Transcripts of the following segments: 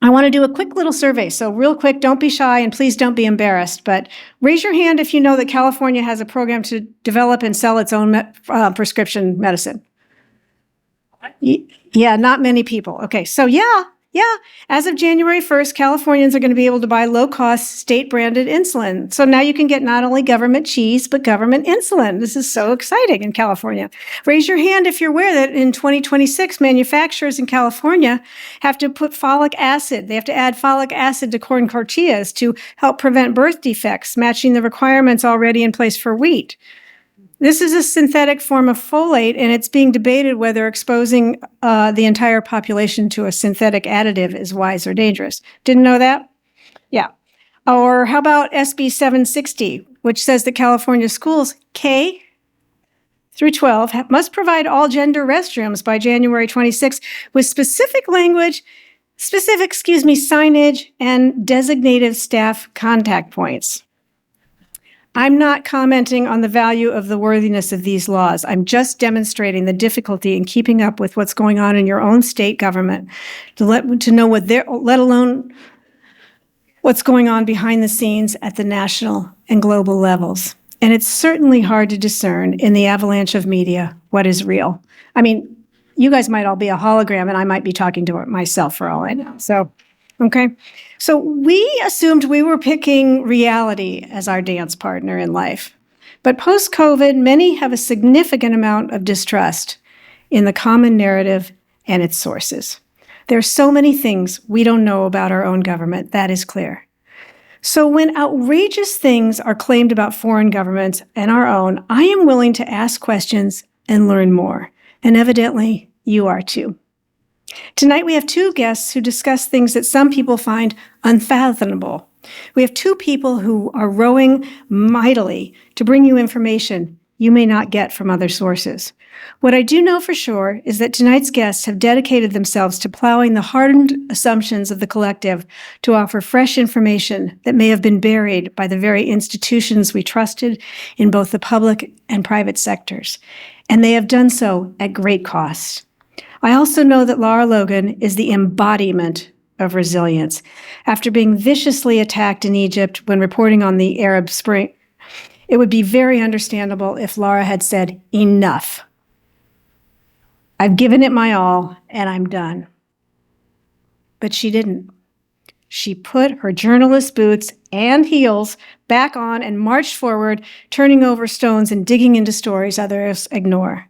I want to do a quick little survey. So real quick, don't be shy and please don't be embarrassed, but raise your hand if you know that California has a program to develop and sell its own prescription medicine. Yeah, not many people. Okay, so yeah. As of January 1st, Californians are going to be able to buy low-cost state-branded insulin. So now you can get not only government cheese, but government insulin. This is so exciting in California. Raise your hand if you're aware that in 2026, manufacturers in California have to put folic acid. They have to add folic acid to corn tortillas to help prevent birth defects, matching the requirements already in place for wheat. This is a synthetic form of folate, and it's being debated whether exposing the entire population to a synthetic additive is wise or dangerous. Didn't know that? Yeah. Or how about SB 760, which says that California schools, K through 12, must provide all gender restrooms by January 26 with specific signage and designated staff contact points. I'm not commenting on the value of the worthiness of these laws. I'm just demonstrating the difficulty in keeping up with what's going on in your own state government, to know what let alone what's going on behind the scenes at the national and global levels. And it's certainly hard to discern in the avalanche of media what is real. I mean, you guys might all be a hologram, and I might be talking to myself for all I know. So, okay. So we assumed we were picking reality as our dance partner in life. But post-COVID, many have a significant amount of distrust in the common narrative and its sources. There are so many things we don't know about our own government, that is clear. So when outrageous things are claimed about foreign governments and our own, I am willing to ask questions and learn more. And evidently, you are too. Tonight, we have two guests who discuss things that some people find unfathomable. We have two people who are rowing mightily to bring you information you may not get from other sources. What I do know for sure is that tonight's guests have dedicated themselves to plowing the hardened assumptions of the collective to offer fresh information that may have been buried by the very institutions we trusted in both the public and private sectors. And they have done so at great cost. I also know that Lara Logan is the embodiment of resilience. After being viciously attacked in Egypt when reporting on the Arab Spring, it would be very understandable if Lara had said, "Enough. I've given it my all, and I'm done." But she didn't. She put her journalist boots and heels back on and marched forward, turning over stones and digging into stories others ignore.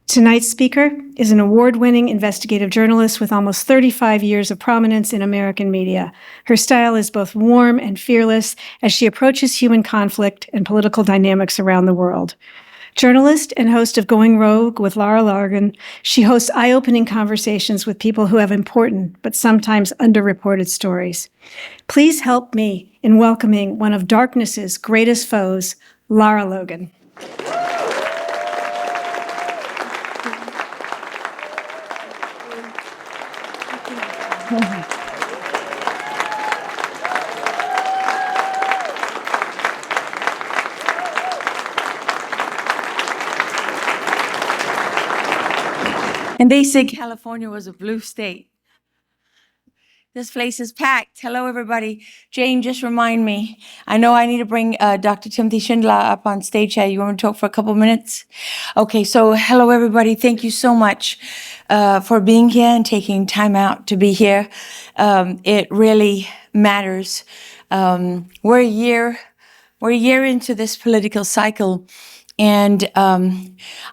Tonight's speaker is an award-winning investigative journalist with almost 35 years of prominence in American media. Her style is both warm and fearless as she approaches human conflict and political dynamics around the world. Journalist and host of Going Rogue with Lara Logan, she hosts eye-opening conversations with people who have important but sometimes underreported stories. Please help me in welcoming one of darkness's greatest foes, Lara Logan. And they said California was a blue state. This place is packed. Hello, everybody. Jane, just remind me. I know I need to bring Dr. Timothy Shindelar up on stage here. You want me to talk for a couple minutes? Okay, so hello, everybody. Thank you so much for being here and taking time out to be here. It really matters. We're a year into this political cycle. And I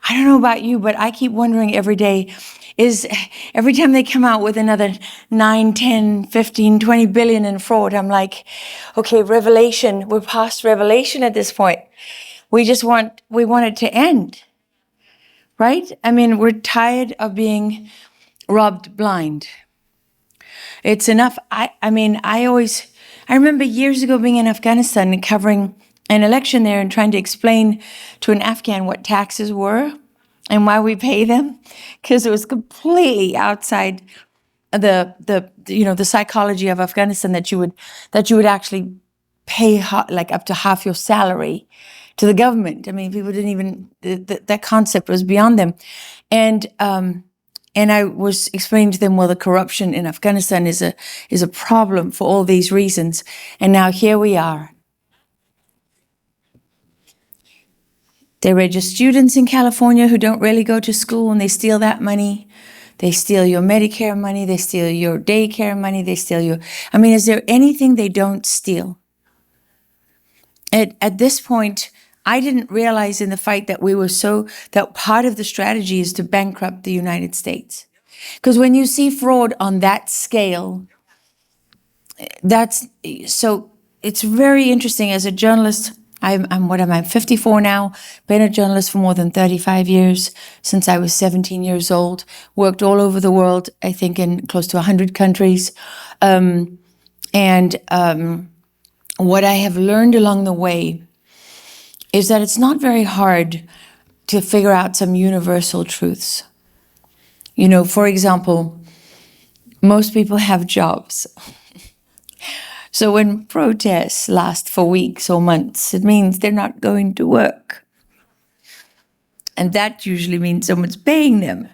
don't know about you, but I keep wondering every day, every time they come out with another 9, 10, 15, 20 billion in fraud, I'm like, okay, revelation, we're past revelation at this point. We want it to end, right? I mean, we're tired of being robbed blind. It's enough. I remember years ago being in Afghanistan and covering an election there and trying to explain to an Afghan what taxes were and why we pay them, because it was completely outside the psychology of Afghanistan that you would actually pay like up to half your salary to the government. I mean, people didn't even that concept was beyond them, and And I was explaining to them, well, the corruption in Afghanistan is a problem for all these reasons. And now here we are. They register students in California who don't really go to school, and they steal that money. They steal your Medicare money. They steal your daycare money. They steal your, I mean, is there anything they don't steal? At this point, I didn't realize in the fight that that part of the strategy is to bankrupt the United States. Because when you see fraud on that scale, it's very interesting. As a journalist, I'm 54 now, been a journalist for more than 35 years, since I was 17 years old, worked all over the world, I think in close to 100 countries. What I have learned along the way is that it's not very hard to figure out some universal truths. You know, for example, most people have jobs. So when protests last for weeks or months, it means they're not going to work. And that usually means someone's paying them.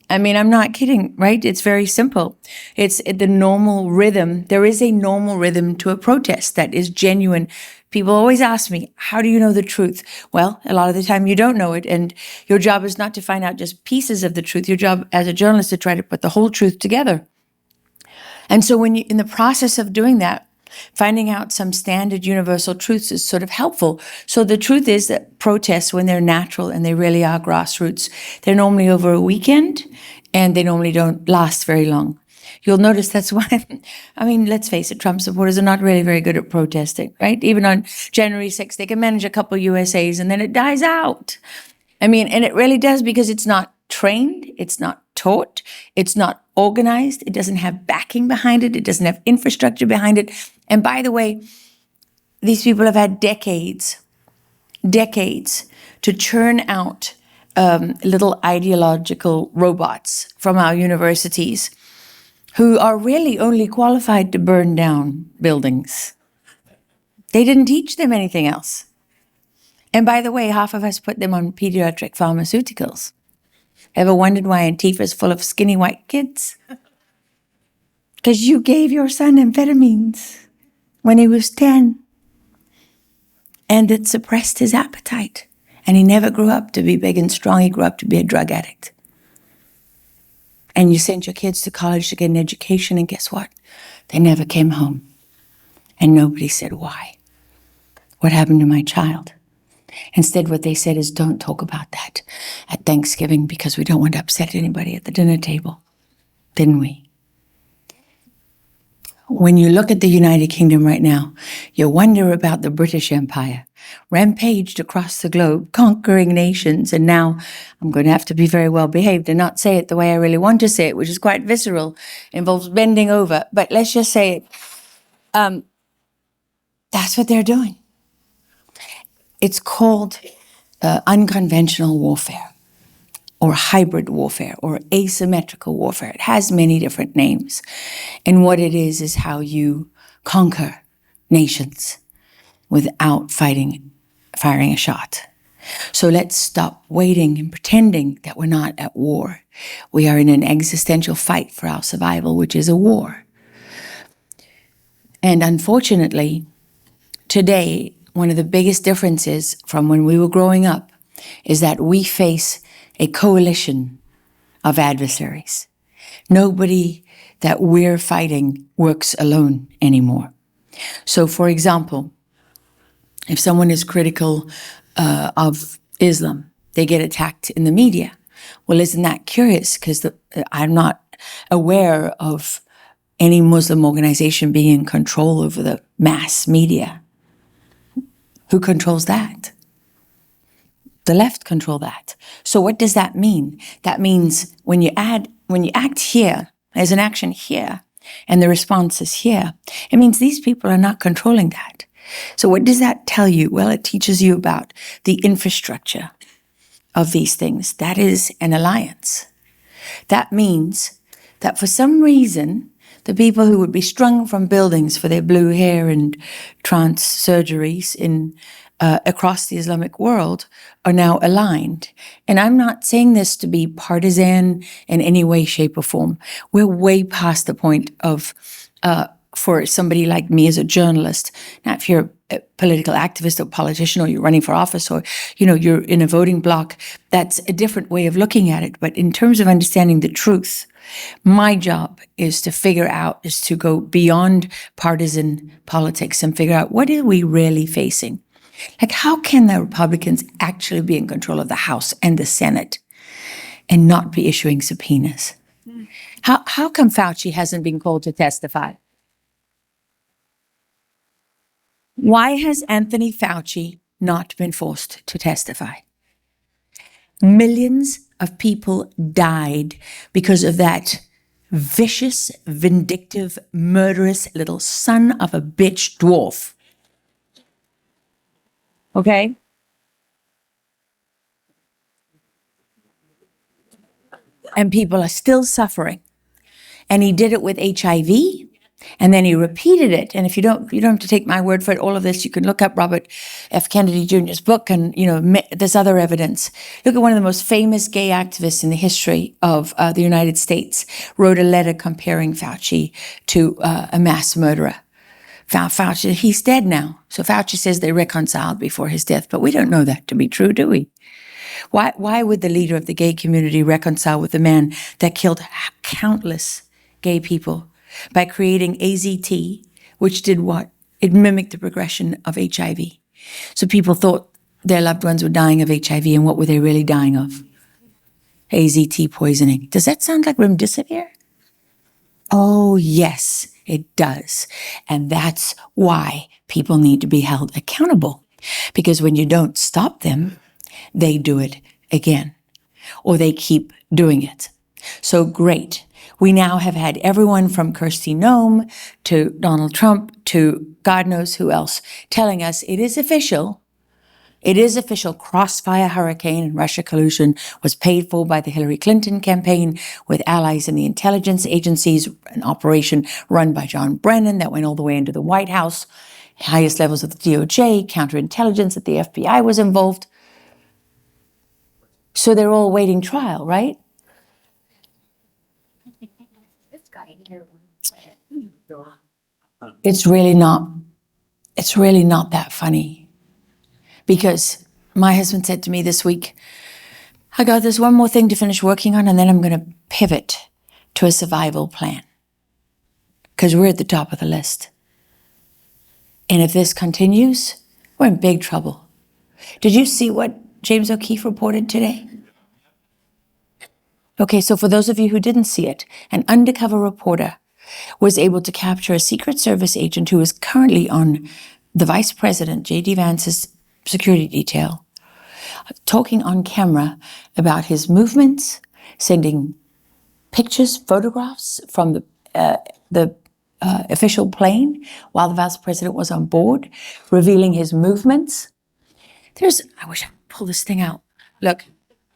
I mean, I'm not kidding, right? It's very simple. It's the normal rhythm. There is a normal rhythm to a protest that is genuine. People always ask me, how do you know the truth? Well, a lot of the time you don't know it. And your job is not to find out just pieces of the truth. Your job as a journalist is to try to put the whole truth together. And so when you, in the process of doing that, finding out some standard universal truths is sort of helpful. So the truth is that protests, when they're natural and they really are grassroots, they're normally over a weekend and they normally don't last very long. You'll notice that's why, I mean, let's face it, Trump supporters are not really very good at protesting, right? Even on January 6th, they can manage a couple USAs and then it dies out. I mean, and it really does, because it's not trained, it's not taught, it's not organized, it doesn't have backing behind it, it doesn't have infrastructure behind it. And by the way, these people have had decades to churn out little ideological robots from our universities who are really only qualified to burn down buildings. They didn't teach them anything else. And by the way, half of us put them on pediatric pharmaceuticals. Ever wondered why Antifa is full of skinny white kids? Because you gave your son amphetamines when he was 10. And it suppressed his appetite. And he never grew up to be big and strong. He grew up to be a drug addict. And you sent your kids to college to get an education, and guess what? They never came home. And nobody said why. What happened to my child? Instead, what they said is, don't talk about that at Thanksgiving because we don't want to upset anybody at the dinner table. Didn't we? When you look at the United Kingdom right now, you wonder about the British Empire, rampaged across the globe, conquering nations. And now I'm going to have to be very well behaved and not say it the way I really want to say it, which is quite visceral, involves bending over. But let's just say it. That's what they're doing. It's called unconventional warfare, or hybrid warfare, or asymmetrical warfare. It has many different names. And what it is how you conquer nations without firing a shot. So let's stop waiting and pretending that we're not at war. We are in an existential fight for our survival, which is a war. And unfortunately, today, one of the biggest differences from when we were growing up is that we face a coalition of adversaries. Nobody that we're fighting works alone anymore. So, for example, if someone is critical of Islam, they get attacked in the media. Well, isn't that curious? Because I'm not aware of any Muslim organization being in control over the mass media. Who controls that? The left control that. So what does that mean? That means when you act here, there's an action here, and the response is here, it means these people are not controlling that. So what does that tell you? Well, it teaches you about the infrastructure of these things. That is an alliance. That means that for some reason, the people who would be strung from buildings for their blue hair and trans surgeries in across the Islamic world are now aligned. And I'm not saying this to be partisan in any way, shape, or form. We're way past the point of, for somebody like me as a journalist. Now, if you're a political activist or politician, or you're running for office, or, you're in a voting bloc, that's a different way of looking at it. But in terms of understanding the truth, my job is to go beyond partisan politics and figure out, what are we really facing? Like, how can the Republicans actually be in control of the House and the Senate and not be issuing subpoenas? How come Fauci hasn't been called to testify? Why has Anthony Fauci not been forced to testify? Millions of people died because of that vicious, vindictive, murderous little son of a bitch dwarf. Okay? And people are still suffering. And he did it with HIV, and then he repeated it. And if you don't have to take my word for it. All of this, you can look up Robert F. Kennedy Jr.'s book, and there's other evidence. Look at one of the most famous gay activists in the history of the United States wrote a letter comparing Fauci to a mass murderer. Fauci, he's dead now. So Fauci says they reconciled before his death, but we don't know that to be true, do we? Why would the leader of the gay community reconcile with the man that killed countless gay people by creating AZT, which did what? It mimicked the progression of HIV. So people thought their loved ones were dying of HIV, and what were they really dying of? AZT poisoning. Does that sound like remdesivir? Oh, yes, it does. And that's why people need to be held accountable. Because when you don't stop them, they do it again, or they keep doing it. So great. We now have had everyone from Kirsty Noem to Donald Trump to God knows who else telling us it is official. It is official. Crossfire Hurricane and Russia collusion was paid for by the Hillary Clinton campaign with allies in the intelligence agencies, an operation run by John Brennan that went all the way into the White House, highest levels of the DOJ, counterintelligence, that the FBI was involved. So they're all waiting trial, right? It's really not that funny. Because my husband said to me this week, I got this one more thing to finish working on, and then I'm going to pivot to a survival plan. Because we're at the top of the list. And if this continues, we're in big trouble. Did you see what James O'Keefe reported today? Okay, so for those of you who didn't see it, an undercover reporter was able to capture a Secret Service agent who is currently on the Vice President, J.D. Vance's security detail, talking on camera about his movements, sending pictures, photographs from the official plane while the Vice President was on board, revealing his movements. I wish I could pull this thing out. Look,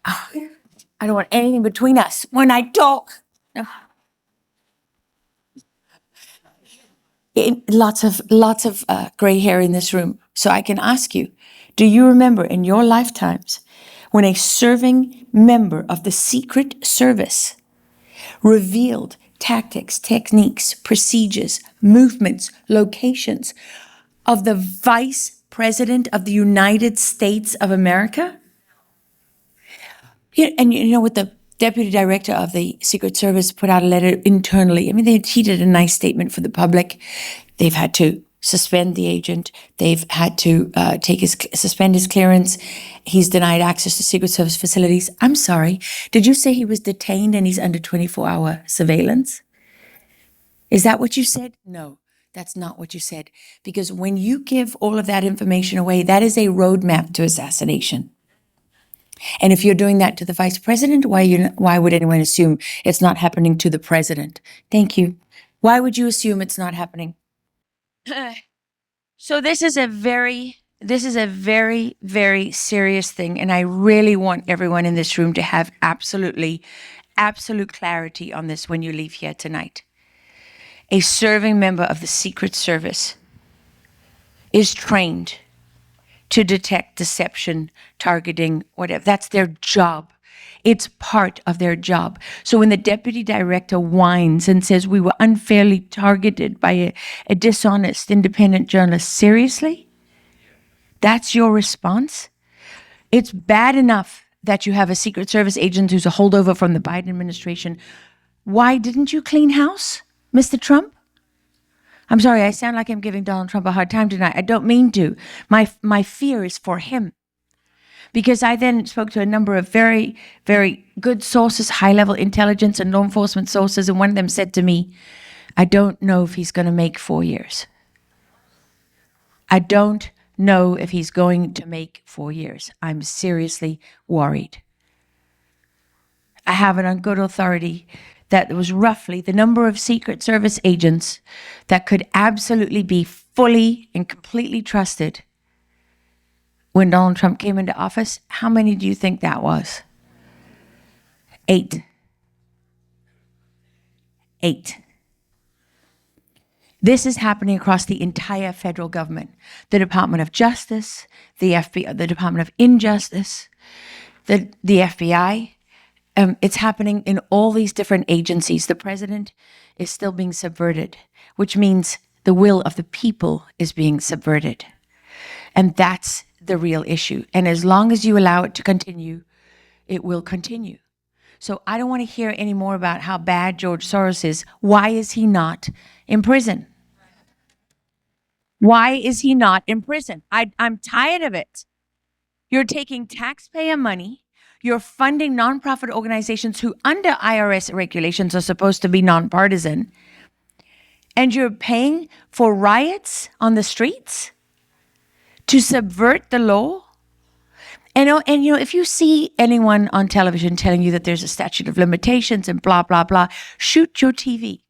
I don't want anything between us when I talk. Lots of gray hair in this room. So I can ask you, do you remember in your lifetimes when a serving member of the Secret Service revealed tactics, techniques, procedures, movements, locations of the Vice President of the United States of America? And what the Deputy Director of the Secret Service put out a letter internally. I mean, he did a nice statement for the public. They've had to suspend the agent. They've had to suspend his clearance. He's denied access to Secret Service facilities. I'm sorry. Did you say he was detained and he's under 24-hour surveillance? Is that what you said? No, that's not what you said. Because when you give all of that information away, that is a roadmap to assassination. And if you're doing that to the Vice President, why would anyone assume it's not happening to the President? Thank you. Why would you assume it's not happening? So this is a very, very serious thing. And I really want everyone in this room to have absolute clarity on this when you leave here tonight. A serving member of the Secret Service is trained to detect deception, targeting, whatever. That's their job. It's part of their job. So when the deputy director whines and says we were unfairly targeted by a dishonest independent journalist, seriously? That's your response? It's bad enough that you have a Secret Service agent who's a holdover from the Biden administration. Why didn't you clean house, Mr. Trump? I'm sorry, I sound like I'm giving Donald Trump a hard time tonight. I don't mean to. My fear is for him. Because I then spoke to a number of very, very good sources, high-level intelligence and law enforcement sources, and one of them said to me, I don't know if he's going to make 4 years. I don't know if he's going to make 4 years. I'm seriously worried. I have it on good authority that there was roughly the number of Secret Service agents that could absolutely be fully and completely trusted when Donald Trump came into office. How many do you think that was? 8. 8. This is happening across the entire federal government. The Department of Justice, the FBI, the Department of Injustice, the FBI. It's happening in all these different agencies. The president is still being subverted, which means the will of the people is being subverted. And that's the real issue. And as long as you allow it to continue, it will continue. So I don't want to hear any more about how bad George Soros is. Why is he not in prison? Why is he not in prison? I'm tired of it. You're taking taxpayer money. You're funding nonprofit organizations who under IRS regulations are supposed to be nonpartisan. And you're paying for riots on the streets to subvert the law. And if you see anyone on television telling you that there's a statute of limitations and blah, blah, blah, shoot your TV.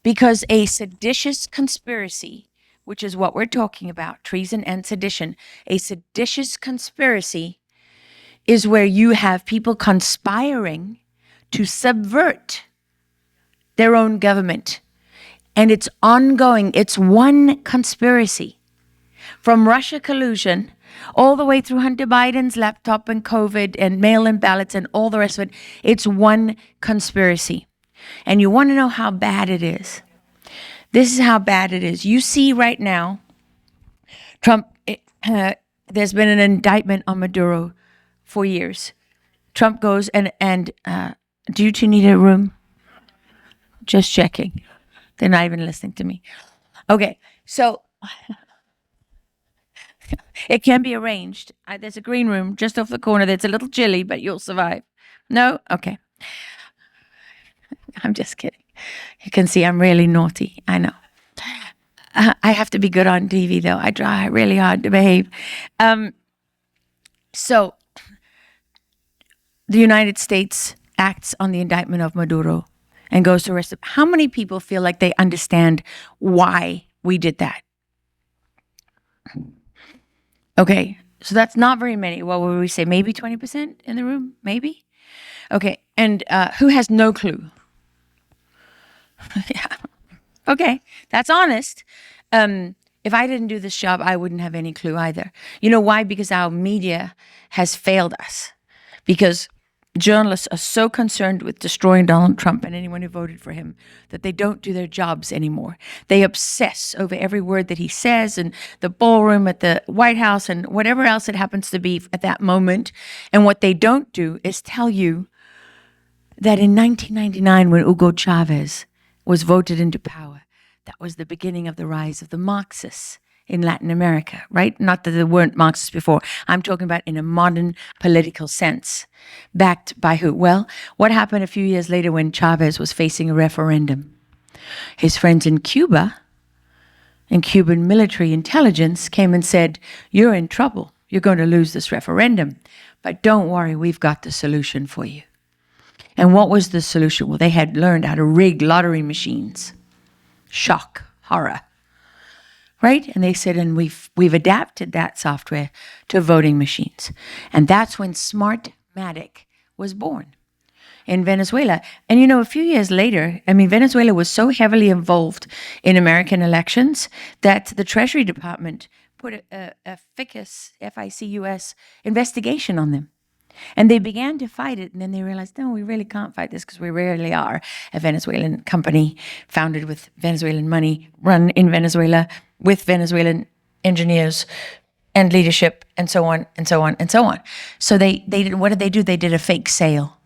Because a seditious conspiracy, which is what we're talking about, treason and sedition, a seditious conspiracy is where you have people conspiring to subvert their own government. And it's ongoing. It's one conspiracy. From Russia collusion all the way through Hunter Biden's laptop and COVID and mail-in ballots and all the rest of it. It's one conspiracy. And you want to know how bad it is. This is how bad it is. You see right now, Trump, there's been an indictment on Maduro for years. Trump goes and do you two need a room? Just checking. They're not even listening to me. Okay, so it can be arranged. There's a green room just off the corner that's a little chilly, but you'll survive. No? Okay. I'm just kidding. You can see I'm really naughty. I know. I have to be good on TV, though. I try really hard to behave. So the United States acts on the indictment of Maduro and goes to arrest him. How many people feel like they understand why we did that? Okay, so that's not very many. What would we say? Maybe 20% in the room? Maybe? Okay, and who has no clue? Yeah. Okay, that's honest. If I didn't do this job, I wouldn't have any clue either. You know why? Because our media has failed us. Because journalists are so concerned with destroying Donald Trump and anyone who voted for him that they don't do their jobs anymore. They obsess over every word that he says and the ballroom at the White House and whatever else it happens to be at that moment. And what they don't do is tell you that in 1999, when Hugo Chavez was voted into power, that was the beginning of the rise of the Marxists in Latin America, right? Not that there weren't Marxists before. I'm talking about in a modern political sense. Backed by who? Well, what happened a few years later when Chavez was facing a referendum? His friends in Cuba and Cuban military intelligence came and said, you're in trouble. You're going to lose this referendum. But don't worry, we've got the solution for you. And what was the solution? Well, they had learned how to rig lottery machines. Shock, horror, right? And they said, and we've adapted that software to voting machines. And that's when Smartmatic was born in Venezuela. And you know, a few years later, I mean, Venezuela was so heavily involved in American elections that the Treasury Department put a ficus, FICUS, investigation on them. And they began to fight it, and then they realized, no, we really can't fight this because we really are a Venezuelan company founded with Venezuelan money, run in Venezuela with Venezuelan engineers and leadership, and so on, and so on, and so on. So they did, what did they do? They did a fake sale.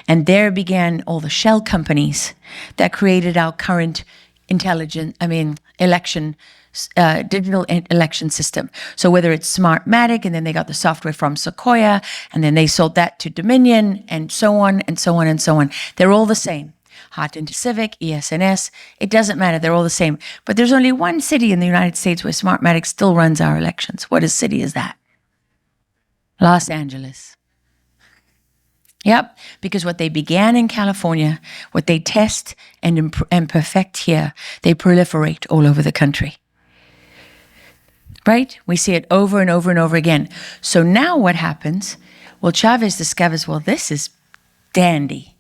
And there began all the shell companies that created our current election digital election system. So whether it's Smartmatic, and then they got the software from Sequoia, and then they sold that to Dominion, and so on, and so on, and so on. They're all the same. Hot Civic, ESNS, it doesn't matter. They're all the same. But there's only one city in the United States where Smartmatic still runs our elections. What city is that? Los Angeles. Yep, because what they began in California, what they test and perfect here, they proliferate all over the country. Right? We see it over and over and over again. So now what happens? Well, Chavez discovers, well, this is dandy.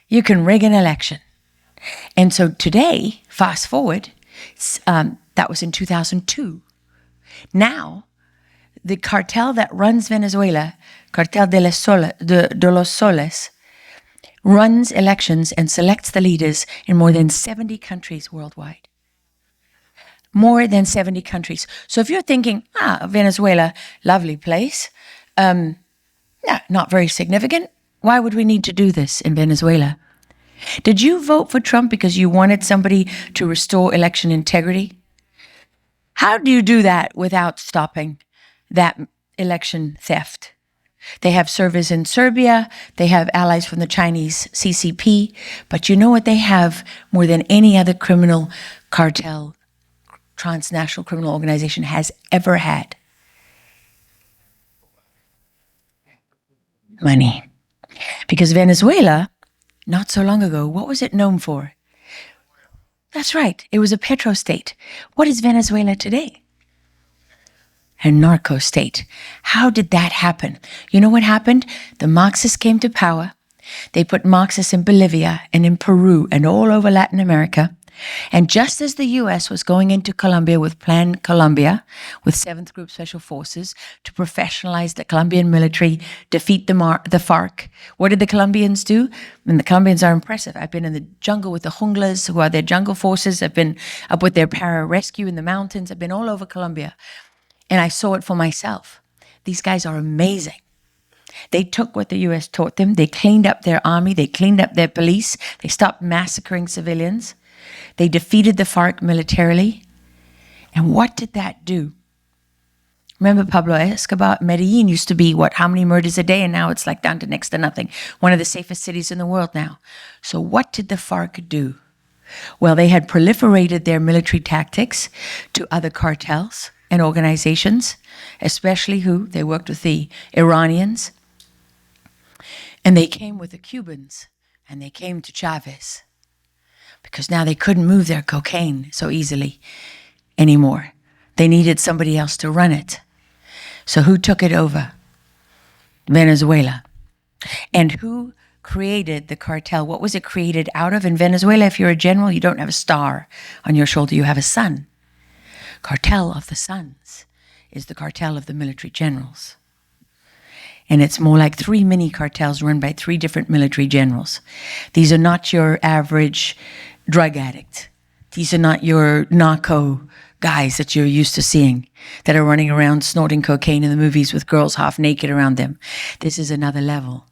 You can rig an election. And so today, fast forward, that was in 2002. Now, the cartel that runs Venezuela, Cartel de los Soles, runs elections and selects the leaders in more than 70 countries worldwide. More than 70 countries. So if you're thinking, Venezuela, lovely place, not very significant, why would we need to do this in Venezuela? Did you vote for Trump because you wanted somebody to restore election integrity? How do you do that without stopping that election theft? They have servers in Serbia, they have allies from the Chinese CCP, but you know what they have more than any other criminal cartel, transnational criminal organization has ever had? Money. Because Venezuela, not so long ago, what was it known for? That's right, it was a petrostate. What is Venezuela today? A narco state. How did that happen? You know what happened? The Marxists came to power. They put Marxists in Bolivia and in Peru and all over Latin America. And just as the U.S. was going into Colombia with Plan Colombia, with 7th Group Special Forces, to professionalize the Colombian military, defeat the FARC, what did the Colombians do? And the Colombians are impressive. I've been in the jungle with the junglas, who are their jungle forces. I've been up with their para-rescue in the mountains. I've been all over Colombia. And I saw it for myself. These guys are amazing. They took what the U.S. taught them. They cleaned up their army. They cleaned up their police. They stopped massacring civilians. They defeated the FARC militarily. And what did that do? Remember Pablo Escobar? Medellin used to be, how many murders a day? And now it's like down to next to nothing. One of the safest cities in the world now. So what did the FARC do? Well, they had proliferated their military tactics to other cartels and organizations, especially they worked with the Iranians. And they came with the Cubans, and they came to Chavez, because now they couldn't move their cocaine so easily anymore. They needed somebody else to run it. So who took it over? Venezuela. And who created the cartel? What was it created out of? In Venezuela, if you're a general, you don't have a star on your shoulder, you have a sun. Cartel of the Sons is the cartel of the military generals. And it's more like 3 mini cartels run by 3 different military generals. These are not your average drug addict. These are not your narco guys that you're used to seeing that are running around snorting cocaine in the movies with girls half naked around them. This is another level.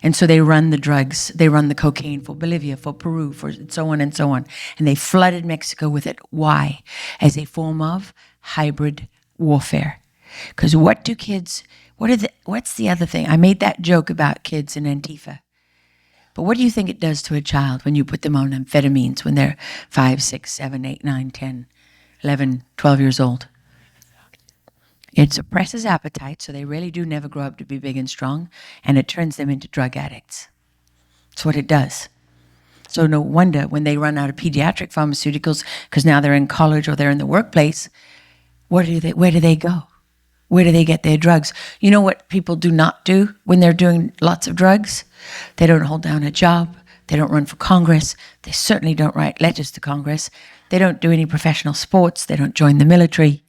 And so they run the drugs, they run the cocaine for Bolivia, for Peru, for so on and so on. And they flooded Mexico with it. Why? As a form of hybrid warfare. Because what's the other thing? I made that joke about kids in Antifa. But what do you think it does to a child when you put them on amphetamines when they're 5, 6, 7, 8, 9, 10, 11, 12 years old? It suppresses appetite, so they really do never grow up to be big and strong, and it turns them into drug addicts. That's what it does. So no wonder when they run out of pediatric pharmaceuticals, because now they're in college or they're in the workplace, where do they go? Where do they get their drugs? You know what people do not do when they're doing lots of drugs? They don't hold down a job. They don't run for Congress. They certainly don't write letters to Congress. They don't do any professional sports. They don't join the military.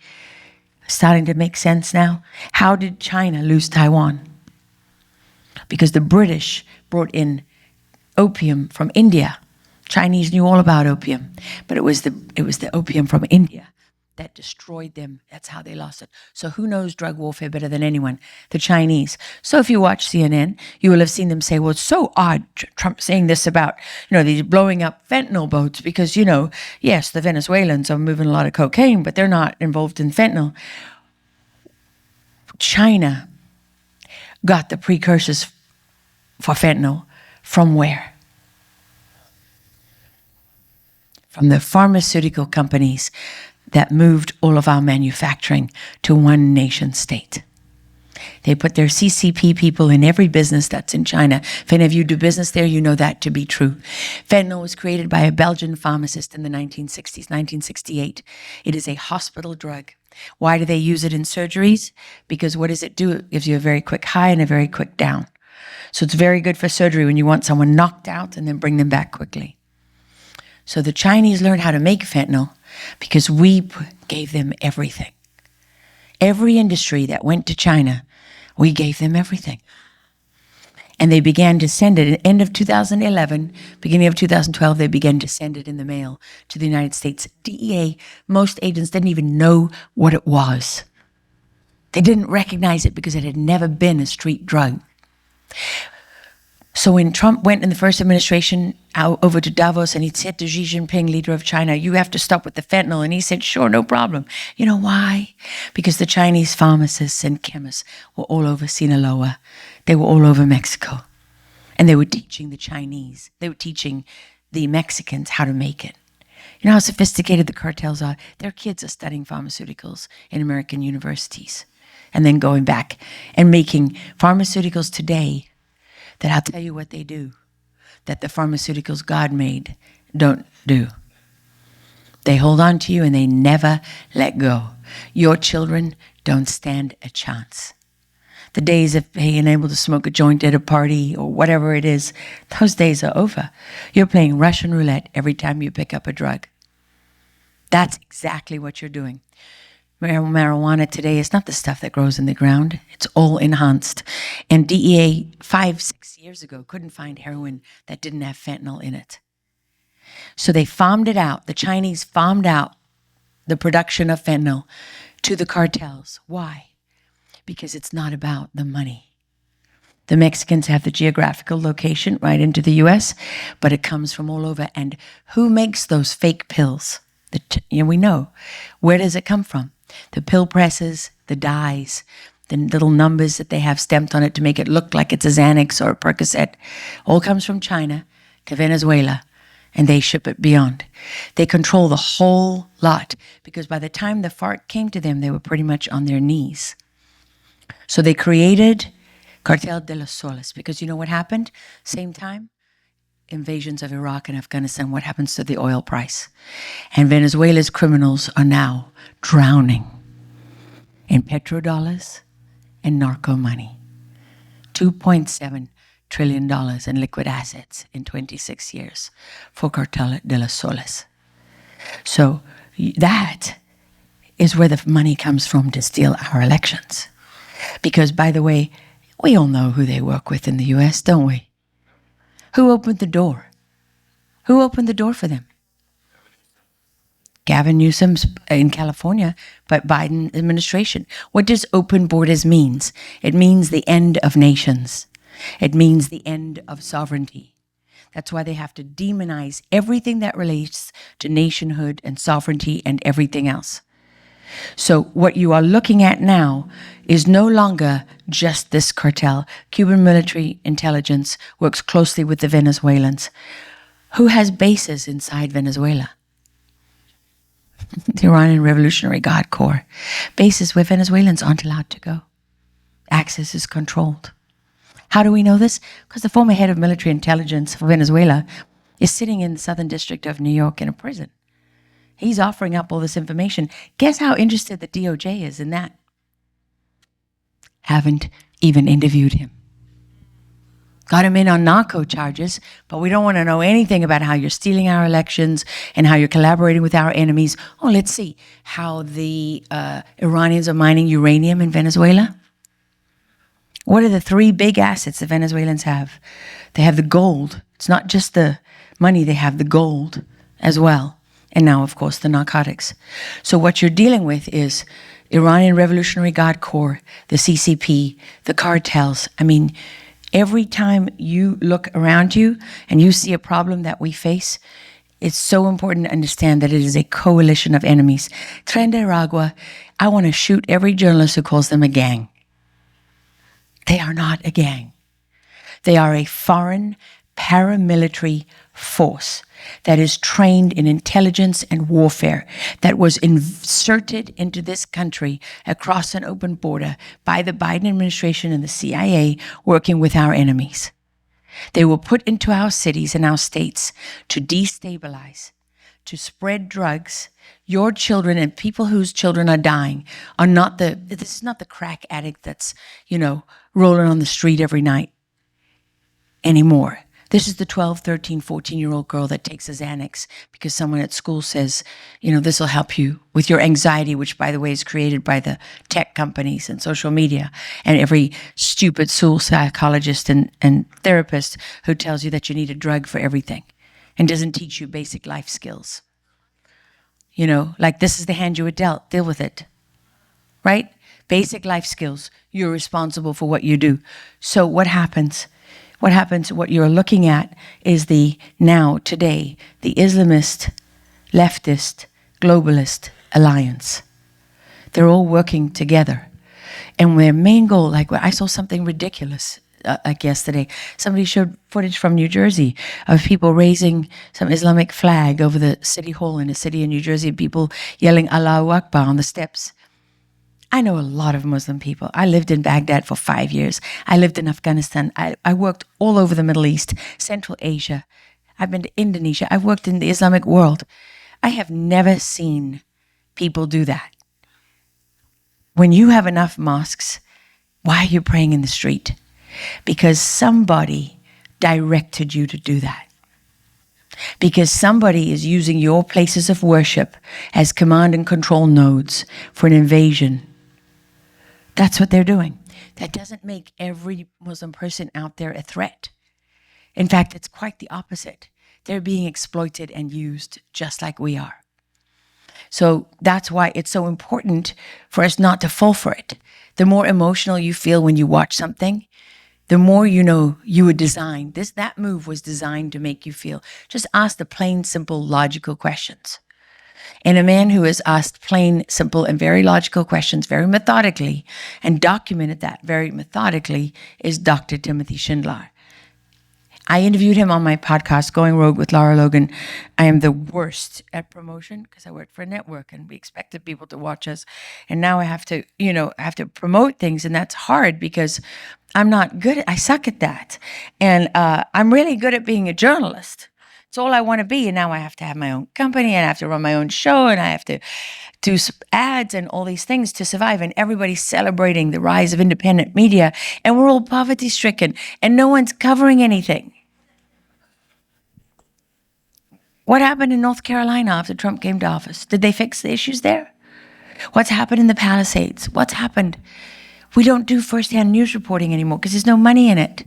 starting to make sense now? How did China lose Taiwan? Because the British brought in opium from India. Chinese knew all about opium, but it was the opium from India that destroyed them. That's how they lost it. So who knows drug warfare better than anyone? The Chinese. So if you watch CNN, you will have seen them say, well, it's so odd, Trump saying this about, these blowing up fentanyl boats because, yes, the Venezuelans are moving a lot of cocaine, but they're not involved in fentanyl. China got the precursors for fentanyl from where? From the pharmaceutical companies that moved all of our manufacturing to one nation state. They put their CCP people in every business that's in China. If any of you do business there, you know that to be true. Fentanyl was created by a Belgian pharmacist in the 1960s, 1968. It is a hospital drug. Why do they use it in surgeries? Because what does it do? It gives you a very quick high and a very quick down. So it's very good for surgery when you want someone knocked out and then bring them back quickly. So the Chinese learned how to make fentanyl because we gave them everything. Every industry that went to China, we gave them everything. And they began to send it at the end of 2011, beginning of 2012, they began to send it in the mail to the United States. DEA, most agents didn't even know what it was. They didn't recognize it because it had never been a street drug. So when Trump went in the first administration out over to Davos and he said to Xi Jinping, leader of China, you have to stop with the fentanyl. And he said, sure, no problem. You know why? Because the Chinese pharmacists and chemists were all over Sinaloa. They were all over Mexico. And they were teaching the Chinese. They were teaching the Mexicans how to make it. You know how sophisticated the cartels are? Their kids are studying pharmaceuticals in American universities and then going back and making pharmaceuticals today that I'll tell you what they do, that the pharmaceuticals God made don't do. They hold on to you and they never let go. Your children don't stand a chance. The days of being able to smoke a joint at a party or whatever it is, those days are over. You're playing Russian roulette every time you pick up a drug. That's exactly what you're doing. Marijuana today is not the stuff that grows in the ground. It's all enhanced. And DEA 5-6 years ago couldn't find heroin that didn't have fentanyl in it. So they farmed it out. The Chinese farmed out the production of fentanyl to the cartels. Why? Because it's not about the money. The Mexicans have the geographical location right into the U.S., but it comes from all over. And who makes those fake pills? We know. Where does it come from? The pill presses, the dyes, the little numbers that they have stamped on it to make it look like it's a Xanax or a Percocet, all comes from China to Venezuela, and they ship it beyond. They control the whole lot, because by the time the FARC came to them, they were pretty much on their knees. So they created Cartel de los Soles, because you know what happened? Same time? Invasions of Iraq and Afghanistan, what happens to the oil price? And Venezuela's criminals are now drowning in petrodollars and narco money. $2.7 trillion in liquid assets in 26 years for Cartel de los Soles. So that is where the money comes from to steal our elections. Because, by the way, we all know who they work with in the U.S., don't we? Who opened the door? Who opened the door for them? Gavin Newsom in California, but Biden administration. What does open borders means? It means the end of nations. It means the end of sovereignty. That's why they have to demonize everything that relates to nationhood and sovereignty and everything else. So what you are looking at now is no longer just this cartel. Cuban military intelligence works closely with the Venezuelans. Who has bases inside Venezuela? The Iranian Revolutionary Guard Corps. Bases where Venezuelans aren't allowed to go. Access is controlled. How do we know this? Because the former head of military intelligence for Venezuela is sitting in the Southern District of New York in a prison. He's offering up all this information. Guess how interested the DOJ is in that? Haven't even interviewed him. got him in on narco charges, but we don't want to know anything about how you're stealing our elections and how you're collaborating with our enemies. Oh, let's see how the Iranians are mining uranium in Venezuela. What are the three big assets the Venezuelans have? They have the gold. It's not just the money, they have the gold as well. And now, of course, the narcotics. So what you're dealing with is Iranian Revolutionary Guard Corps, the CCP, the cartels. I mean, every time you look around you and you see a problem that we face, it's so important to understand that it is a coalition of enemies. Aragua, I want to shoot every journalist who calls them a gang. They are not a gang. They are a foreign paramilitary force that is trained in intelligence and warfare, that was inserted into this country across an open border by the Biden administration and the CIA working with our enemies. They were put into our cities and our states to destabilize, to spread drugs. Your children and people whose children are dying are not this is not the crack addict that's, rolling on the street every night anymore. This is the 12, 13, 14-year-old girl that takes a Xanax because someone at school says, this will help you with your anxiety, which, by the way, is created by the tech companies and social media and every stupid school psychologist and therapist who tells you that you need a drug for everything and doesn't teach you basic life skills. Like this is the hand you were dealt, deal with it, right? Basic life skills. You're responsible for what you do. So what happens? What you're looking at is today, the Islamist, leftist, globalist alliance. They're all working together. And their main goal, I saw something ridiculous yesterday. Somebody showed footage from New Jersey of people raising some Islamic flag over the city hall in a city in New Jersey, people yelling Allahu Akbar on the steps. I know a lot of Muslim people. I lived in Baghdad for 5 years. I lived in Afghanistan. I worked all over the Middle East, Central Asia. I've been to Indonesia. I've worked in the Islamic world. I have never seen people do that. When you have enough mosques, why are you praying in the street? Because somebody directed you to do that. Because somebody is using your places of worship as command and control nodes for an invasion. That's what they're doing. That doesn't make every Muslim person out there a threat. In fact, it's quite the opposite. They're being exploited and used just like we are. So that's why it's so important for us not to fall for it. The more emotional you feel when you watch something, the more you were designed. That move was designed to make you feel. Just ask the plain, simple, logical questions. And a man who has asked plain, simple, and very logical questions very methodically and documented that very methodically is Dr. Timothy Shindelar. I interviewed him on my podcast, Going Rogue with Lara Logan. I am the worst at promotion because I work for a network and we expected people to watch us. And now I have to, promote things, and that's hard because I'm not good. I suck at that. And I'm really good at being a journalist. It's all I want to be. And now I have to have my own company and I have to run my own show and I have to do ads and all these things to survive. And everybody's celebrating the rise of independent media. And we're all poverty stricken and no one's covering anything. What happened in North Carolina after Trump came to office? Did they fix the issues there? What's happened in the Palisades? What's happened? We don't do firsthand news reporting anymore because there's no money in it.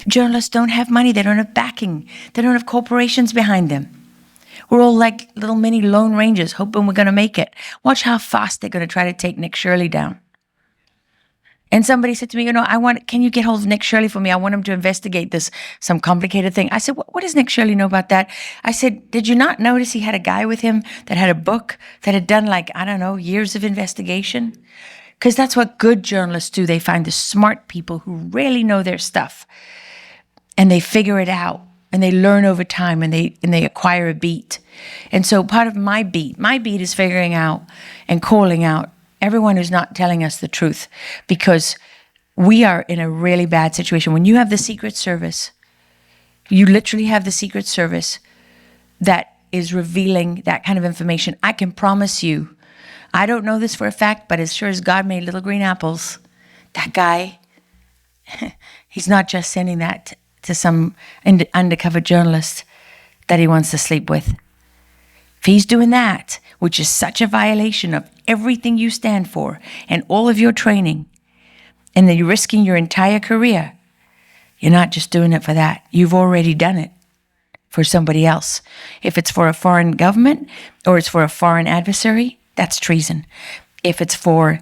Journalists don't have money. They don't have backing. They don't have corporations behind them. We're all like little mini Lone Rangers hoping we're going to make it. Watch how fast they're going to try to take Nick Shirley down. And somebody said to me, can you get hold of Nick Shirley for me? I want him to investigate some complicated thing. I said, what does Nick Shirley know about that? I said, did you not notice he had a guy with him that had a book that had done years of investigation? Because that's what good journalists do. They find the smart people who really know their stuff. And they figure it out and they learn over time and they acquire a beat. And so part of my beat is figuring out and calling out everyone who's not telling us the truth, because we are in a really bad situation. When you have the Secret Service, you literally have the Secret Service that is revealing that kind of information. I can promise you, I don't know this for a fact, but as sure as God made little green apples, that guy he's not just sending that to some undercover journalist that he wants to sleep with. If he's doing that, which is such a violation of everything you stand for and all of your training, and then you're risking your entire career, you're not just doing it for that. You've already done it for somebody else. If it's for a foreign government or it's for a foreign adversary, that's treason. If it's for,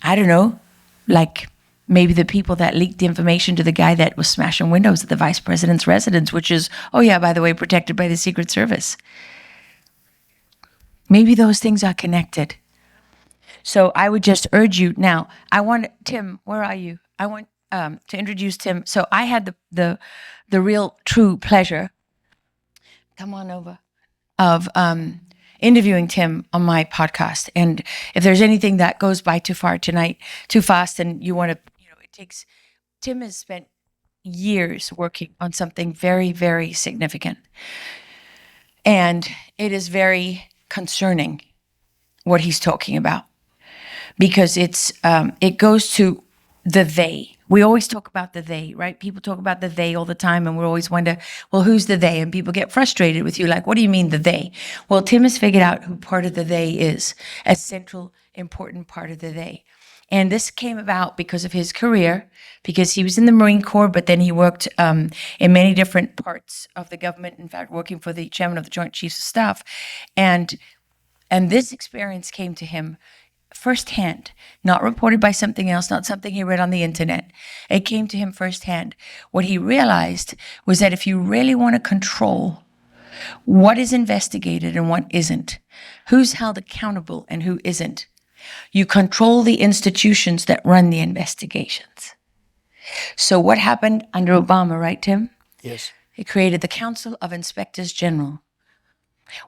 I don't know, like maybe the people that leaked the information to the guy that was smashing windows at the vice president's residence, which is, oh yeah, by the way, protected by the Secret Service. Maybe those things are connected. So I would just urge you now. I want Tim. Where are you? I want to introduce Tim. So I had the real true pleasure. Come on over. Of interviewing Tim on my podcast. And if there's anything that goes by too fast, and you want to, it takes. Tim has spent years working on something very, very significant, and it is very concerning what he's talking about, because it goes to the they. We always talk about the they, right? People talk about the they all the time, and we always wonder, well, who's the they? And people get frustrated with you, like, what do you mean the they? Well, Tim has figured out who part of the they is, a central, important part of the they. And this came about because of his career, because he was in the Marine Corps, but then he worked in many different parts of the government, in fact, working for the chairman of the Joint Chiefs of Staff. And this experience came to him firsthand, not reported by something else, not something he read on the internet. It came to him firsthand. What he realized was that if you really want to control what is investigated and what isn't, who's held accountable and who isn't, you control the institutions that run the investigations. So what happened under Obama, right, Tim? Yes. It created the Council of Inspectors General,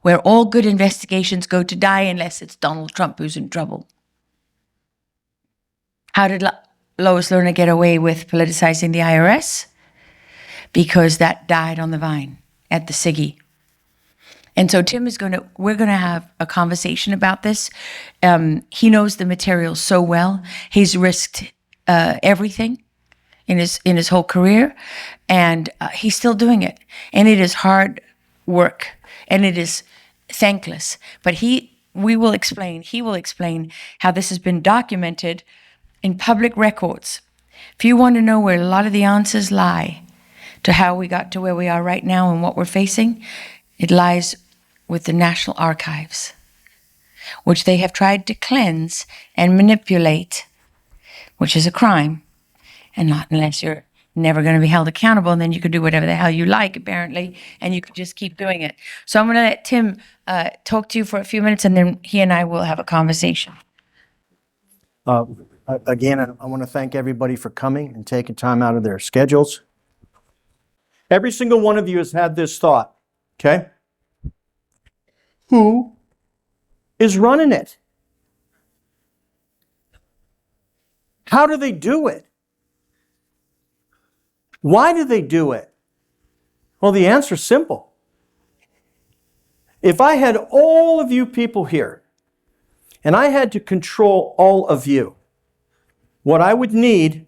where all good investigations go to die unless it's Donald Trump who's in trouble. How did Lois Lerner get away with politicizing the IRS? Because that died on the vine at the SIGI. And so Tim we're going to have a conversation about this. He knows the material so well. He's risked everything in his whole career, and he's still doing it. And it is hard work, and it is thankless. But he will explain how this has been documented in public records. If you want to know where a lot of the answers lie to how we got to where we are right now and what we're facing, it lies with the National Archives, which they have tried to cleanse and manipulate, which is a crime, and not unless you're never going to be held accountable, and then you can do whatever the hell you like, apparently, and you could just keep doing it. So I'm going to let Tim talk to you for a few minutes, and then he and I will have a conversation. Again, I want to thank everybody for coming and taking time out of their schedules. Every single one of you has had this thought, okay? Who is running it? How do they do it? Why do they do it? Well, the answer is simple. If I had all of you people here, and I had to control all of you, what I would need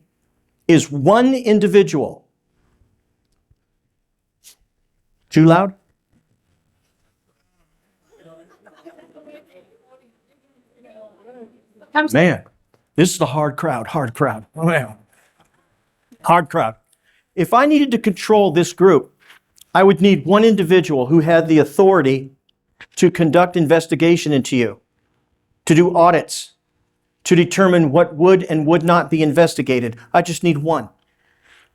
is one individual. Too loud? Man, this is a hard crowd. Wow. Hard crowd. If I needed to control this group, I would need one individual who had the authority to conduct investigation into you, to do audits, to determine what would and would not be investigated. I just need one.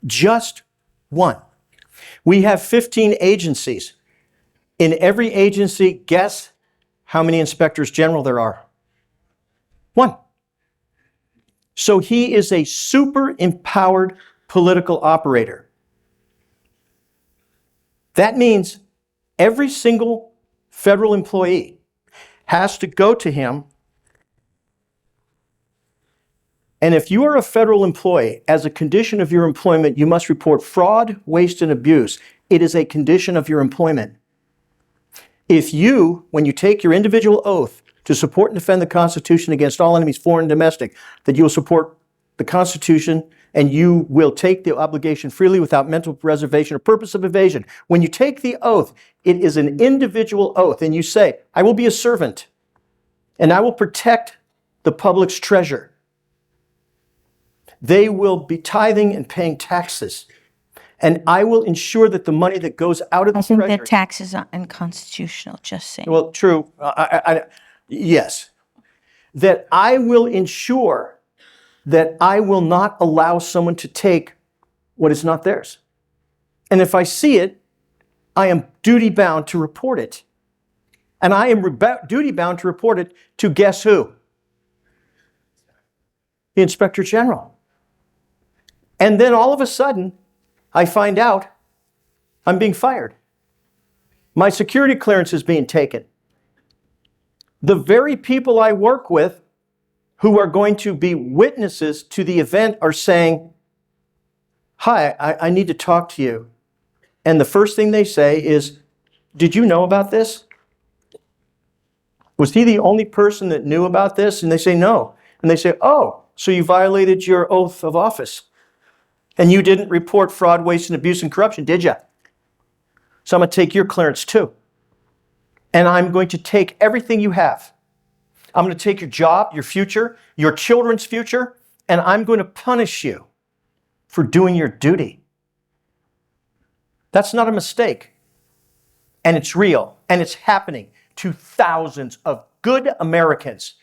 Just one. We have 15 agencies. In every agency, guess how many inspectors general there are? One. So he is a super empowered political operator. That means every single federal employee has to go to him. And if you are a federal employee, as a condition of your employment, you must report fraud, waste, and abuse. It is a condition of your employment. If you, when you take your individual oath to support and defend the Constitution against all enemies, foreign and domestic, that you will support the Constitution, and you will take the obligation freely without mental reservation or purpose of evasion. When you take the oath, it is an individual oath, and you say, I will be a servant, and I will protect the public's treasure. They will be tithing and paying taxes, and I will ensure that the money that goes out of the I think treasury... that taxes are unconstitutional, just saying. Well, true. Yes. That I will ensure that I will not allow someone to take what is not theirs. And if I see it, I am duty-bound to report it. And I am duty-bound to report it to guess who? The Inspector General. And then all of a sudden, I find out I'm being fired. My security clearance is being taken. The very people I work with who are going to be witnesses to the event are saying, hi, I need to talk to you. And the first thing they say is, did you know about this? Was he the only person that knew about this? And they say, no. And they say, oh, so you violated your oath of office. And you didn't report fraud, waste, and abuse and corruption, did you? So I'm going to take your clearance too. And I'm going to take everything you have. I'm going to take your job, your future, your children's future, and I'm going to punish you for doing your duty. That's not a mistake. And it's real. And it's happening to thousands of good Americans.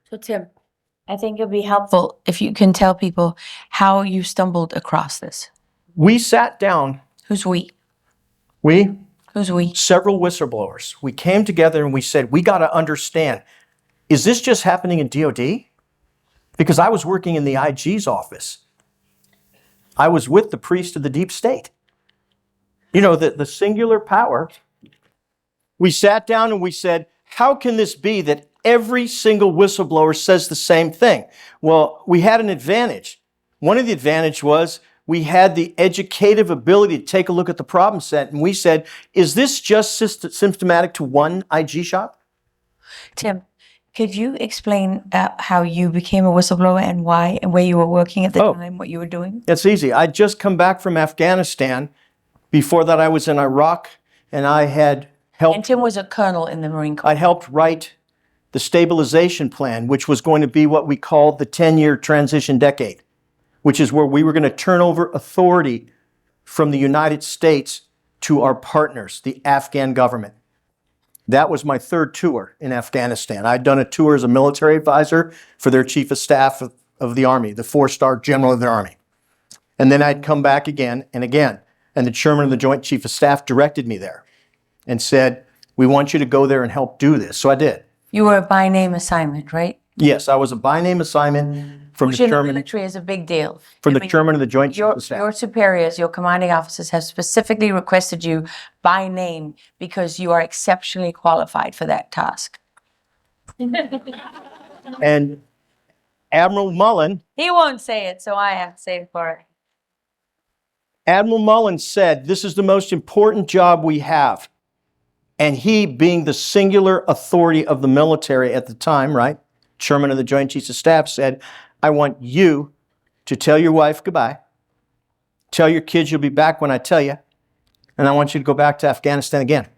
So, Tim, I think it'd be helpful if you can tell people how you stumbled across this. We sat down. Who's we? We? Who's we? Several whistleblowers. We came together and we said, we got to understand, is this just happening in DOD? Because I was working in the IG's office. I was with the priest of the deep state. You know, the singular power. We sat down and we said, how can this be that every single whistleblower says the same thing? Well, we had an advantage. One of the advantages was we had the educative ability to take a look at the problem set, and we said, is this just symptomatic to one IG shop? Tim, could you explain how you became a whistleblower and why, and where you were working at the time, what you were doing? It's easy. I'd just come back from Afghanistan. Before that, I was in Iraq, and I had helped... And Tim was a colonel in the Marine Corps. I helped write the stabilization plan, which was going to be what we called the 10-year transition decade, which is where we were going to turn over authority from the United States to our partners, the Afghan government. That was my third tour in Afghanistan. I'd done a tour as a military advisor for their chief of staff of the Army, the 4-star general of the Army. And then I'd come back again and again. And the chairman of the Joint Chief of Staff directed me there and said, we want you to go there and help do this. So I did. You were a by-name assignment, right? Yes, I was a by-name assignment from Which the in the chairman, military is a big deal. from I the mean, chairman of the Joint Chief Your of Staff. superiors, your commanding officers have specifically requested you by name because you are exceptionally qualified for that task. And Admiral Mullen, He won't say it, so I have to say it for it. Admiral Mullen said, this is the most important job we have. And he, being the singular authority of the military at the time, right? Chairman of the Joint Chiefs of Staff said, I want you to tell your wife goodbye. Tell your kids you'll be back when I tell you. And I want you to go back to Afghanistan again.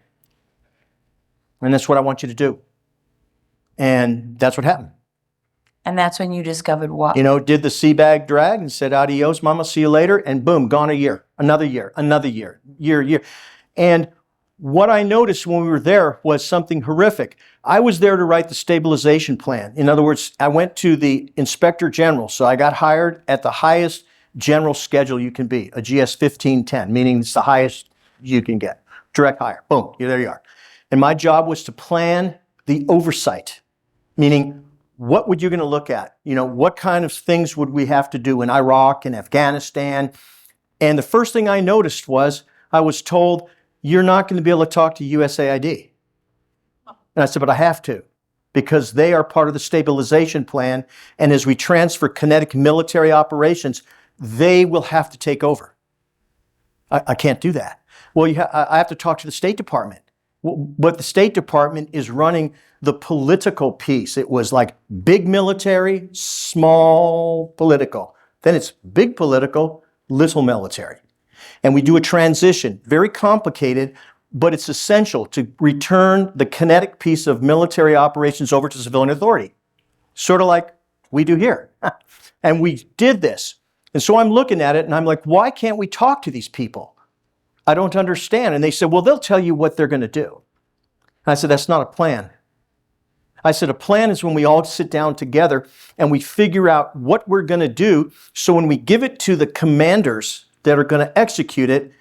And that's what I want you to do. And that's what happened. And that's when you discovered what? You know, did the sea bag drag and said, adios, mama, see you later. And boom, gone a year, another year, year. And what I noticed when we were there was something horrific. I was there to write the stabilization plan. In other words, I went to the Inspector General. So I got hired at the highest general schedule you can be, a GS 1510, meaning it's the highest you can get. Direct hire. Boom, there you are. And my job was to plan the oversight, meaning what would you going to look at? You know, what kind of things would we have to do in Iraq and Afghanistan? And the first thing I noticed was I was told, you're not going to be able to talk to USAID. And I said, but I have to, because they are part of the stabilization plan. And as we transfer kinetic military operations, they will have to take over. I can't do that. Well, I have to talk to the State Department. But the State Department is running the political piece. It was like big military, small political. Then it's big political, little military. And we do a transition, very complicated, but it's essential to return the kinetic piece of military operations over to civilian authority, sort of like we do here. And we did this. And so I'm looking at it and I'm like, why can't we talk to these people? I don't understand. And they said, well, they'll tell you what they're going to do. And I said, that's not a plan. I said, a plan is when we all sit down together and we figure out what we're going to do. So when we give it to the commanders that are going to execute it,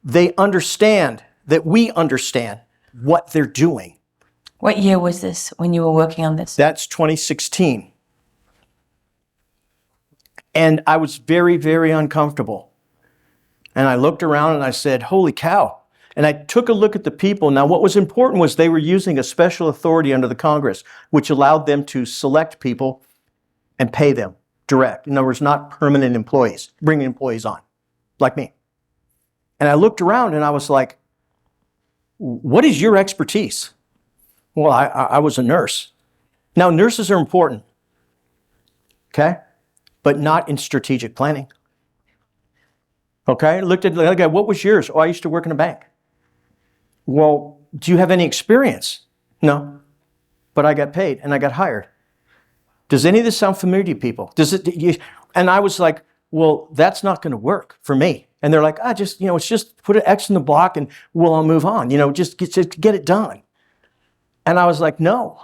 they understand that we understand what they're doing. What year was this when you were working on this? That's 2016. And I was very, very uncomfortable. And I looked around and I said, holy cow. And I took a look at the people. Now, what was important was they were using a special authority under the Congress, which allowed them to select people and pay them direct. In other words, not permanent employees, bringing employees on, like me. And I looked around and I was like, what is your expertise? Well, I was a nurse. Now, nurses are important, okay? But not in strategic planning. Okay, I looked at the other guy, what was yours? Oh, I used to work in a bank. Well, do you have any experience? No, but I got paid and I got hired. Does any of this sound familiar to you people? And I was like, well, that's not going to work for me. And they're like, it's just put an X in the block and we'll all move on. Just get it done. And I was like, no.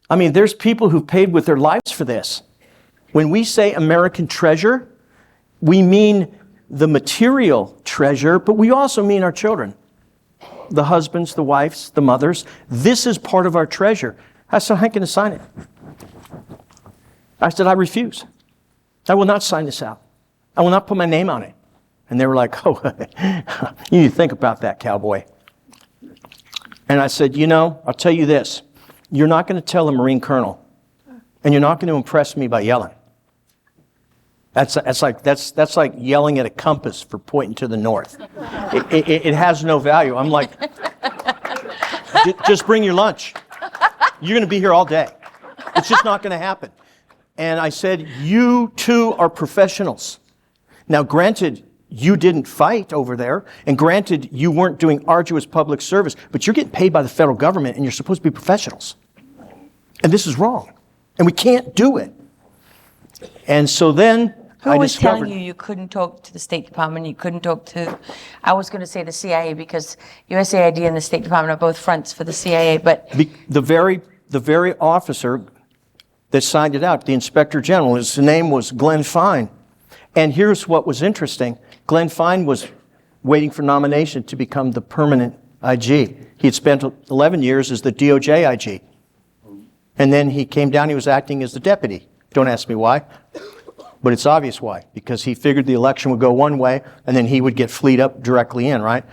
I mean, there's people who've paid with their lives for this. When we say American treasure, we mean the material treasure, but we also mean our children, the husbands, the wives, the mothers. This is part of our treasure. I said, how can I sign it? I said, I refuse. I will not sign this out. I will not put my name on it. And they were like, oh, you need to think about that, cowboy. And I said, I'll tell you this. You're not going to tell a Marine colonel, and you're not going to impress me by yelling. That's like yelling at a compass for pointing to the north. It has no value. I'm like, just bring your lunch. You're going to be here all day. It's just not going to happen. And I said, you two are professionals. Now, granted, you didn't fight over there, and granted, you weren't doing arduous public service, but you're getting paid by the federal government, and you're supposed to be professionals. And this is wrong. And we can't do it. And so then Who was telling you couldn't talk to the State Department, you couldn't talk to, I was going to say the CIA, because USAID and the State Department are both fronts for the CIA, but... The very officer that signed it out, the Inspector General, his name was Glenn Fine. And here's what was interesting. Glenn Fine was waiting for nomination to become the permanent IG. He had spent 11 years as the DOJ IG. And then he came down, he was acting as the deputy. Don't ask me why, but it's obvious why. Because he figured the election would go one way, and then he would get fleet up directly in, right?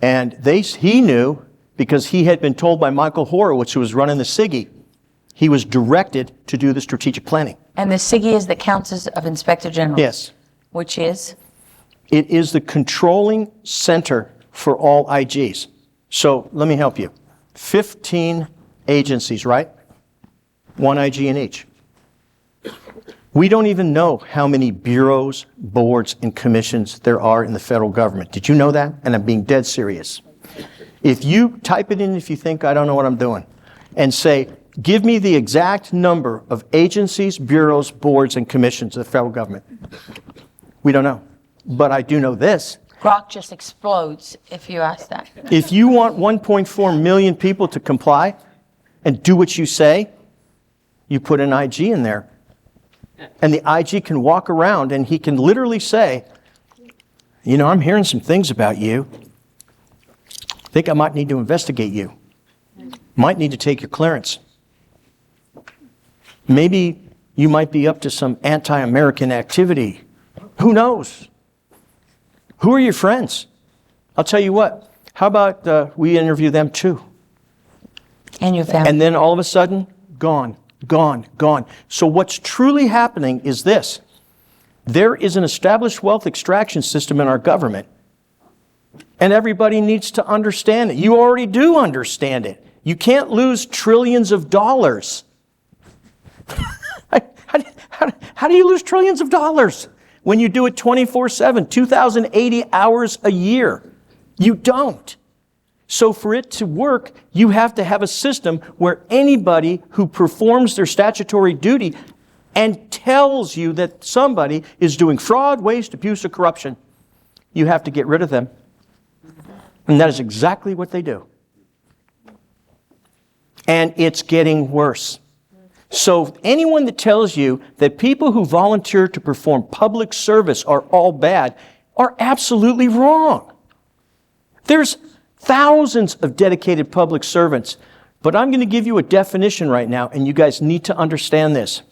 And he knew, because he had been told by Michael Horowitz, who was running the SIGI, he was directed to do the strategic planning. And the SIGI is the Council of Inspector General? Yes. Which is? It is the controlling center for all IGs. So let me help you. 15 agencies, right? One IG in each. We don't even know how many bureaus, boards, and commissions there are in the federal government. Did you know that? And I'm being dead serious. If you type it in, if you think I don't know what I'm doing, and say, give me the exact number of agencies, bureaus, boards, and commissions of the federal government. We don't know. But I do know this. Grok just explodes if you ask that. If you want 1.4 million people to comply and do what you say, you put an IG in there. And the IG can walk around and he can literally say, I'm hearing some things about you. I think I might need to investigate you. Might need to take your clearance. Maybe you might be up to some anti-American activity. Who knows? Who are your friends? I'll tell you what. How about we interview them too? And your family. And then all of a sudden, gone. So what's truly happening is this. There is an established wealth extraction system in our government, And everybody needs to understand it. You already do understand it. You can't lose trillions of dollars. How do you lose trillions of dollars when you do it 24/7, 2,080 hours a year? You don't. So for it to work, you have to have a system where anybody who performs their statutory duty and tells you that somebody is doing fraud, waste, abuse, or corruption, you have to get rid of them. And that is exactly what they do. And it's getting worse. So anyone that tells you that people who volunteer to perform public service are all bad are absolutely wrong. There's thousands of dedicated public servants, but I'm going to give you a definition right now, and you guys need to understand this.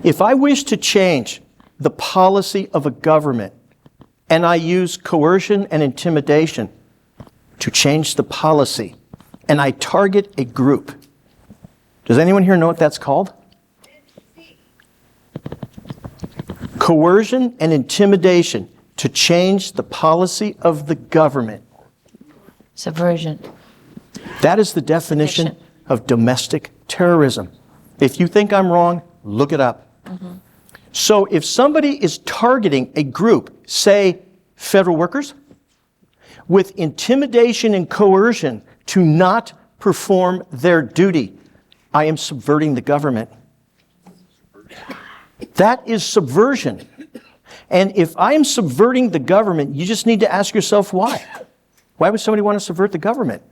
If I wish to change the policy of a government, and I use coercion and intimidation to change the policy, and I target a group, does anyone here know what that's called? Coercion and intimidation to change the policy of the government. Subversion. That is the definition of domestic terrorism. If you think I'm wrong, look it up. So if somebody is targeting a group, say federal workers, with intimidation and coercion to not perform their duty, I am subverting the government. That is subversion. And if I am subverting the government, you just need to ask yourself why. Why would somebody want to subvert the government?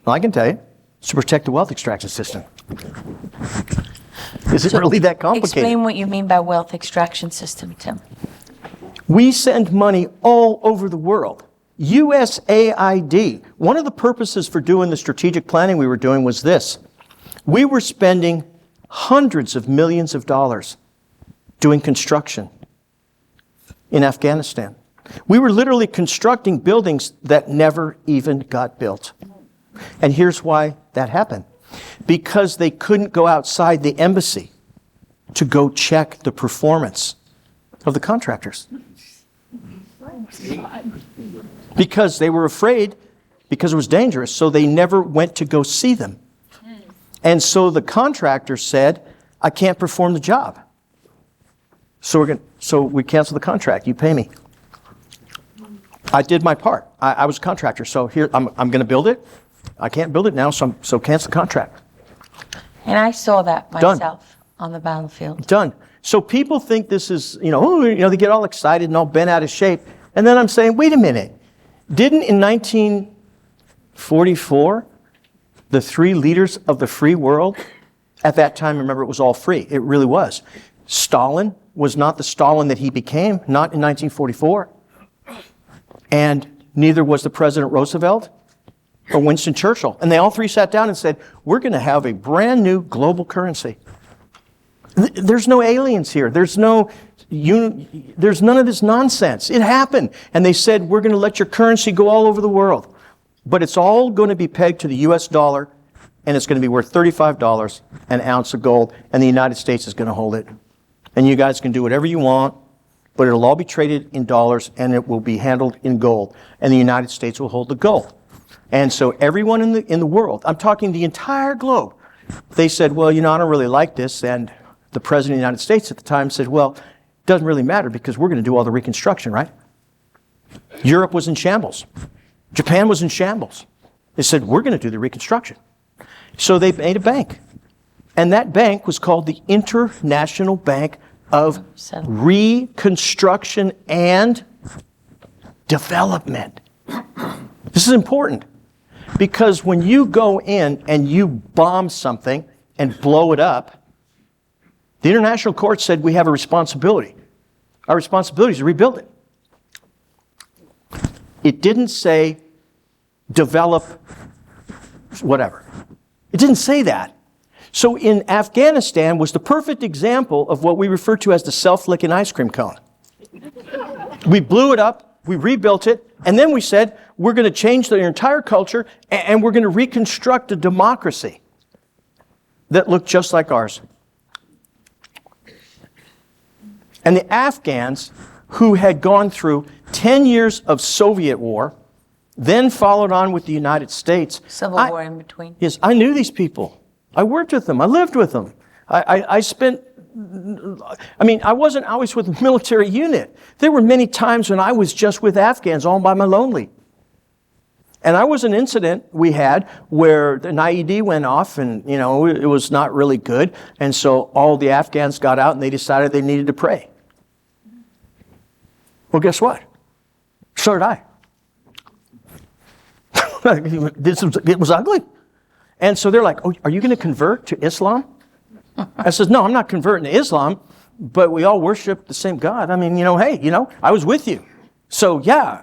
Well, I can tell you. It's to protect the wealth extraction system. Is it really that complicated? Explain what you mean by wealth extraction system, Tim. We send money all over the world. USAID. One of the purposes for doing the strategic planning we were doing was this. We were spending hundreds of millions of dollars doing construction in Afghanistan. We were literally constructing buildings that never even got built. And here's why that happened. Because they couldn't go outside the embassy to go check the performance of the contractors. Because they were afraid, because it was dangerous, so they never went to go see them. And so the contractor said, I can't perform the job. So we cancel the contract. You pay me. I did my part. I was a contractor, so here I'm going to build it. I can't build it now, so cancel the contract. And I saw that myself on the battlefield. Done. So people think this is, they get all excited and all bent out of shape. And then I'm saying, wait a minute. Didn't in 1944, the three leaders of the free world, at that time, remember, it was all free. It really was. Stalin was not the Stalin that he became, not in 1944. And neither was the President Roosevelt or Winston Churchill. And they all three sat down and said, we're going to have a brand new global currency. There's no aliens here. There's none of this nonsense. It happened. And they said, we're going to let your currency go all over the world. But it's all going to be pegged to the US dollar, and it's going to be worth $35 an ounce of gold, and the United States is going to hold it. And you guys can do whatever you want, but it'll all be traded in dollars, and it will be handled in gold. And the United States will hold the gold. And so everyone in the world, I'm talking the entire globe, they said, well, I don't really like this. And the President of the United States at the time said, well, it doesn't really matter because we're going to do all the reconstruction, right? Europe was in shambles. Japan was in shambles. They said, we're going to do the reconstruction. So they made a bank. And that bank was called the International Bank of Reconstruction and Development. This is important because when you go in and you bomb something and blow it up, the International Court said we have a responsibility. Our responsibility is to rebuild it. It didn't say develop whatever. It didn't say that. So in Afghanistan was the perfect example of what we refer to as the self-licking ice cream cone. We blew it up, we rebuilt it, and then we said we're going to change their entire culture and we're going to reconstruct a democracy that looked just like ours. And the Afghans who had gone through 10 years of Soviet war, then followed on with the United States. Civil War in between. Yes, I knew these people. I worked with them. I lived with them. I wasn't always with a military unit. There were many times when I was just with Afghans all by my lonely. And there was an incident we had where an IED went off and, it was not really good. And so all the Afghans got out and they decided they needed to pray. Well, guess what? So did I. It was ugly. And so they're like, oh, are you going to convert to Islam? I says, no, I'm not converting to Islam, but we all worship the same God. I mean, I was with you. So, yeah.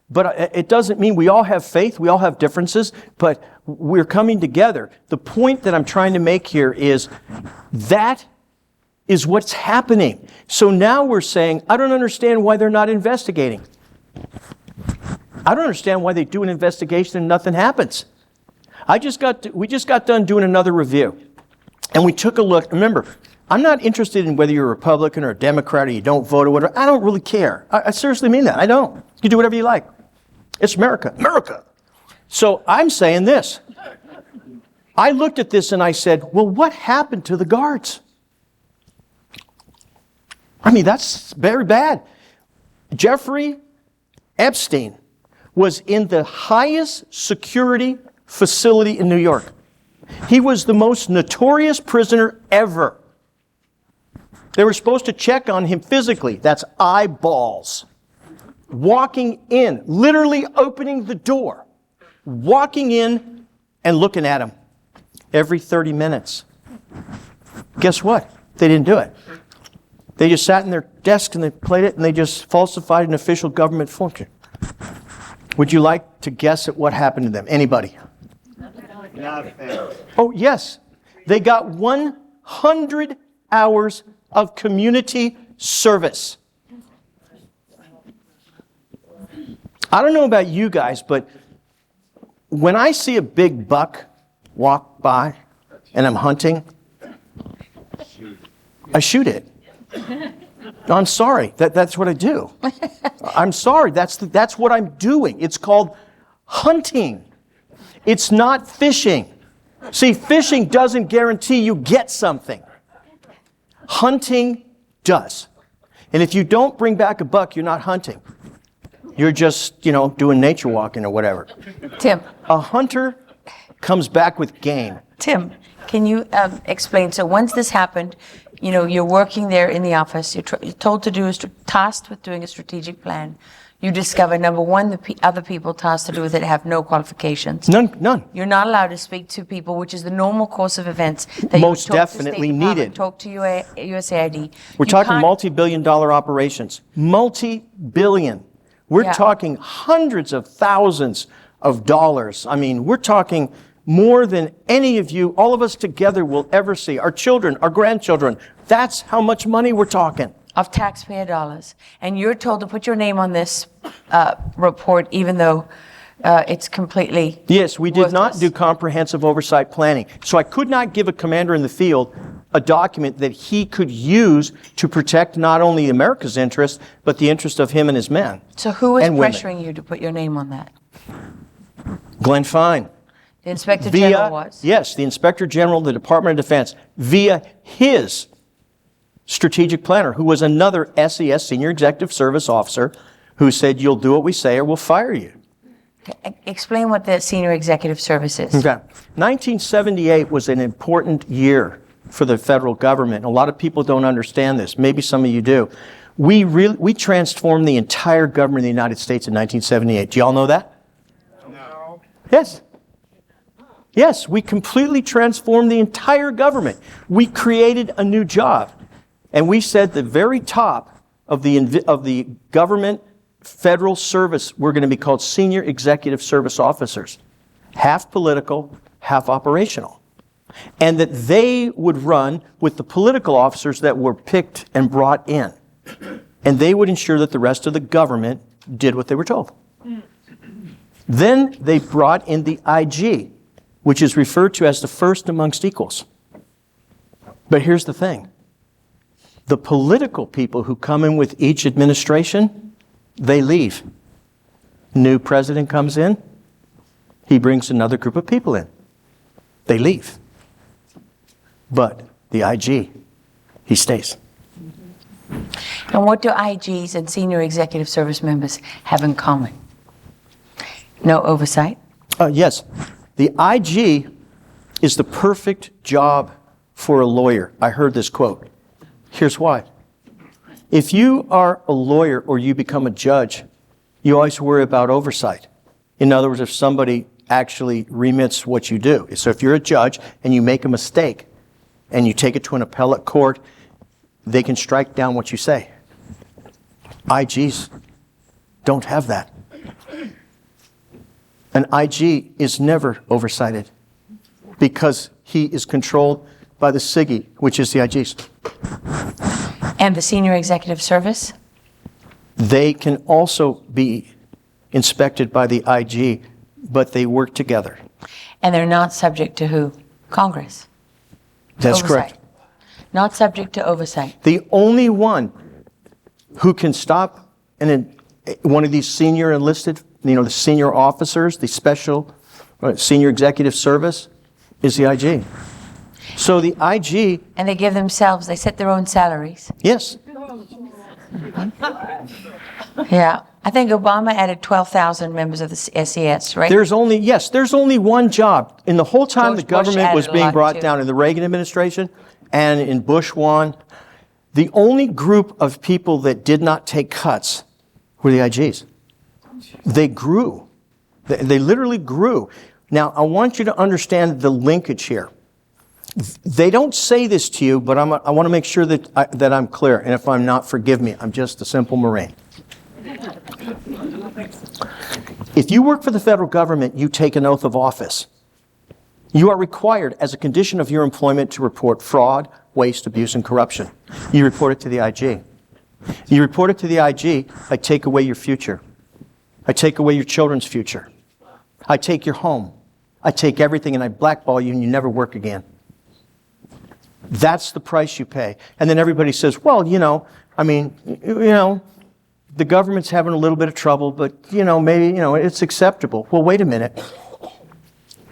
But it doesn't mean we all have faith, we all have differences, but we're coming together. The point that I'm trying to make here is that is what's happening. So now we're saying, I don't understand why they're not investigating. I don't understand why they do an investigation and nothing happens. We just got done doing another review. And we took a look. Remember, I'm not interested in whether you're a Republican or a Democrat or you don't vote or whatever. I don't really care. I seriously mean that. I don't. You can do whatever you like. It's America. America. So I'm saying this. I looked at this and I said, well, what happened to the guards? I mean, that's very bad. Jeffrey Epstein was in the highest security facility in New York. He was the most notorious prisoner ever. They were supposed to check on him physically. That's eyeballs. Walking in, literally opening the door, walking in and looking at him every 30 minutes. Guess what? They didn't do it. They just sat in their desk and they played it and they just falsified an official government function. Would you like to guess at what happened to them? Anybody? Oh, yes. They got 100 hours of community service. I don't know about you guys, but when I see a big buck walk by and I'm hunting, I shoot it. I'm sorry. That's what I do. I'm sorry. That's what I'm doing. It's called hunting. It's not fishing. See, fishing doesn't guarantee you get something. Hunting does. And if you don't bring back a buck, you're not hunting. You're just, doing nature walking or whatever. Tim. A hunter comes back with game. Tim, can you explain? So once this happened, you're working there in the office. You're told to do tasked with doing a strategic plan. You discover, number one, the other people tasked to do with it have no qualifications. None. You're not allowed to speak to people, which is the normal course of events. That Most you talk definitely to State Department, needed. Talk to USAID. We're You talking can't- multi-billion-dollar operations. Multi-billion. We're Yeah. talking hundreds of thousands of dollars. I mean, we're talking more than any of you, all of us together will ever see. Our children, our grandchildren. That's how much money we're talking. Of taxpayer dollars. And you're told to put your name on this report, even though it's completely Yes, we did not worthless. do comprehensive oversight planning. So I could not give a commander in the field a document that he could use to protect not only America's interest, but the interest of him and his men. So who is and women. pressuring you to put your name on that? Glenn Fine. The Inspector General was? Yes, the Inspector General of the Department of Defense, via his strategic planner, who was another SES, Senior Executive Service Officer, who said, you'll do what we say or we'll fire you. Explain what the Senior Executive Service is. Okay. 1978 was an important year for the federal government. A lot of people don't understand this. Maybe some of you do. We transformed the entire government of the United States in 1978. Do you all know that? No. Yes. Yes, we completely transformed the entire government. We created a new job. And we said the very top of the government federal service were going to be called Senior Executive Service Officers. Half political, half operational. And that they would run with the political officers that were picked and brought in. And they would ensure that the rest of the government did what they were told. Then they brought in the IG, which is referred to as the first amongst equals. But here's the thing. The political people who come in with each administration, they leave. New president comes in, he brings another group of people in. They leave. But the IG, he stays. And what do IGs and senior executive service members have in common? No oversight? Yes. The IG is the perfect job for a lawyer. I heard this quote. Here's why. If you are a lawyer or you become a judge, you always worry about oversight. In other words, if somebody actually remits what you do. So if you're a judge and you make a mistake and you take it to an appellate court, they can strike down what you say. IGs don't have that. An IG is never oversighted because he is controlled by the SIGI, which is the IGs. And the senior executive service? They can also be inspected by the IG, but they work together. And they're not subject to who? Congress. That's Oversight. correct. Not subject to oversight. The only one who can stop one of these senior enlisted, the senior officers, the special senior executive service, is the IG. So the IG... And they give themselves, they set their own salaries. Yes. Yeah. I think Obama added 12,000 members of the SES, right? There's only one job. In the whole time George the government Bush was added a being lot, brought too. down in the Reagan administration and in Bush 1, the only group of people that did not take cuts were the IGs. They grew. They literally grew. Now, I want you to understand the linkage here. They don't say this to you, but I want to make sure that I'm clear. And if I'm not, forgive me. I'm just a simple Marine. If you work for the federal government, you take an oath of office. You are required, as a condition of your employment, to report fraud, waste, abuse, and corruption. You report it to the IG. You report it to the IG, I take away your future. I take away your children's future. I take your home. I take everything and I blackball you and you never work again. That's the price you pay. And then everybody says, well, the government's having a little bit of trouble, but, maybe, it's acceptable. Well, wait a minute.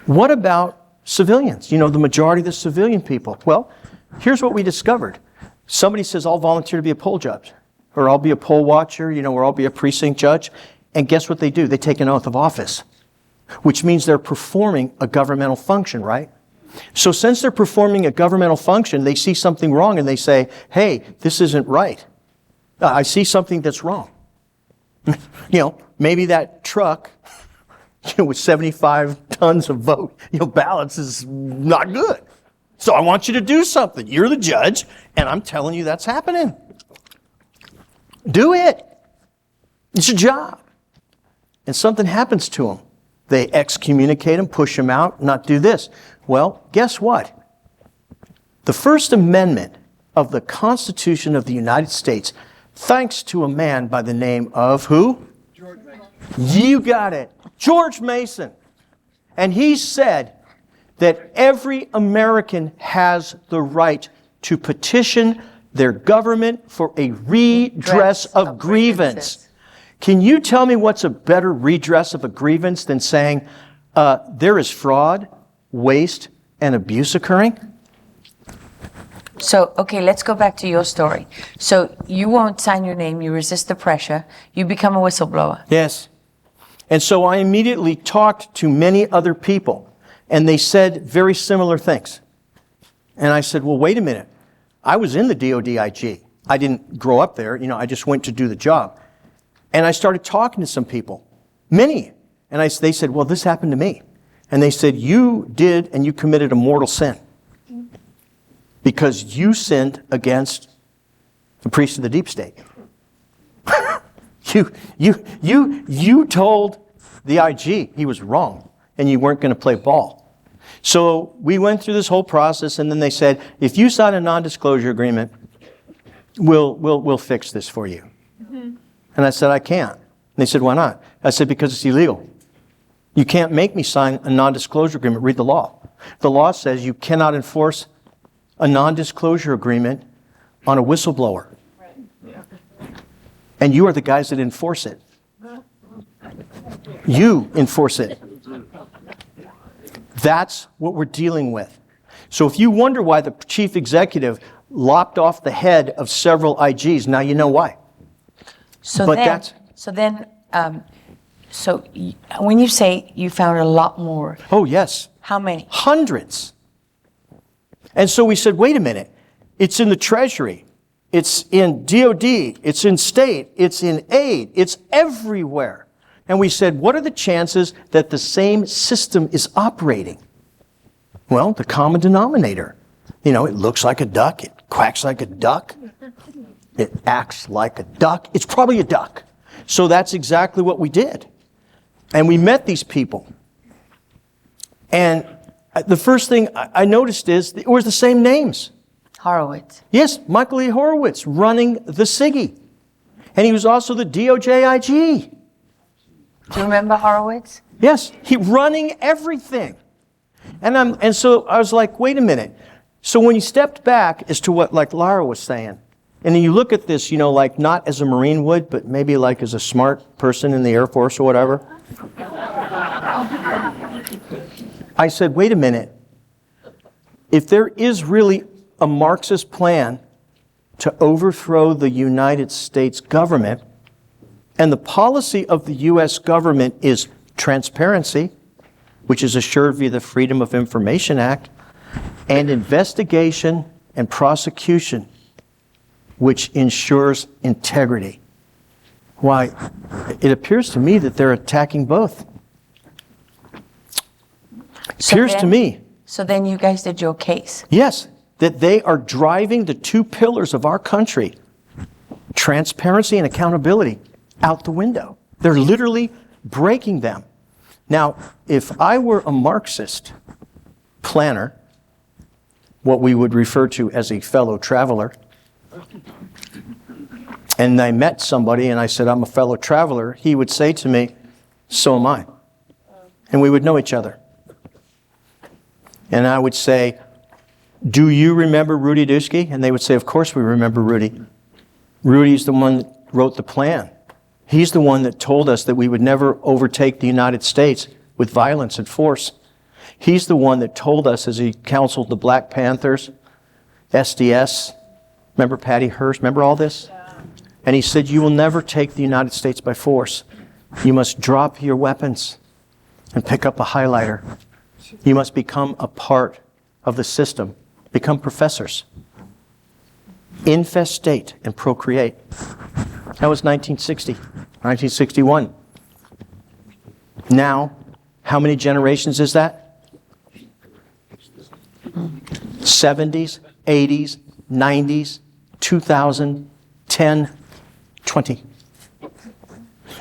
What about civilians? The majority of the civilian people. Well, here's what we discovered. Somebody says, I'll volunteer to be a poll judge, or I'll be a poll watcher, or I'll be a precinct judge. And guess what they do? They take an oath of office, which means they're performing a governmental function, right? So since they're performing a governmental function, they see something wrong and they say, hey, this isn't right. I see something that's wrong. Maybe that truck with 75 tons of ballots is not good. So I want you to do something. You're the judge, and I'm telling you that's happening. Do it. It's your job. And something happens to them. They excommunicate him, push him out, not do this. Well, guess what? The First Amendment of the Constitution of the United States, thanks to a man by the name of who? George Mason. You got it. George Mason. And he said that every American has the right to petition their government for a redress of grievance. Can you tell me what's a better redress of a grievance than saying there is fraud, waste, and abuse occurring? So, okay, let's go back to your story. So you won't sign your name, you resist the pressure, you become a whistleblower. Yes. And so I immediately talked to many other people, and they said very similar things. And I said, well, wait a minute. I was in the DOD IG. I didn't grow up there. I just went to do the job. And I started talking to some people, many. And they said, well, this happened to me. And they said, you did, and you committed a mortal sin. Because you sinned against the priest of the deep state. You told the IG he was wrong, and you weren't going to play ball. So we went through this whole process, and then they said, if you sign a non-disclosure agreement, we'll fix this for you. Mm-hmm. And I said, I can't. And they said, why not? I said, because it's illegal. You can't make me sign a non-disclosure agreement. Read the law. The law says you cannot enforce a non-disclosure agreement on a whistleblower. And you are the guys that enforce it. You enforce it. That's what we're dealing with. So if you wonder why the chief executive lopped off the head of several IGs, now you know why. So But then, that's- when you say you found a lot more, Oh, yes. how many? Hundreds. And so we said, wait a minute. It's in the Treasury. It's in DOD. It's in state. It's in aid. It's everywhere. And we said, what are the chances that the same system is operating? Well, the common denominator. You know, it looks like a duck. It quacks like a duck. It acts like a duck. It's probably a duck. So that's exactly what we did. And we met these people. And the first thing I noticed is it was the same names. Horowitz. Yes, Michael E. Horowitz running the SIGI. And he was also the DOJ IG. Do you remember Horowitz? Yes, he running everything. And so I was like, wait a minute. So when you stepped back as to what like Lara was saying, and then you look at this, you know, like not as a Marine would, but maybe like as a smart person in the Air Force or whatever. I said, wait a minute. If there is really a Marxist plan to overthrow the United States government, and the policy of the U.S. government is transparency, which is assured via the Freedom of Information Act, and investigation and prosecution, which ensures integrity. Why, it appears to me that they're attacking both. Appears to me. So then you guys did your case. Yes, that they are driving the two pillars of our country, transparency and accountability, out the window. They're literally breaking them. Now, if I were a Marxist planner, what we would refer to as a fellow traveler, and I met somebody and I said, I'm a fellow traveler, he would say to me, so am I. And we would know each other. And I would say, do you remember Rudy Dusky? And they would say, of course we remember Rudy. Rudy's the one that wrote the plan. He's the one that told us that we would never overtake the United States with violence and force. He's the one that told us as he counseled the Black Panthers, SDS, remember Patty Hearst, remember all this? And he said, you will never take the United States by force. You must drop your weapons and pick up a highlighter. You must become a part of the system. Become professors. Infestate and procreate. That was 1960, 1961. Now, how many generations is that? 70s, 80s, 90s, 2000, 10, 20.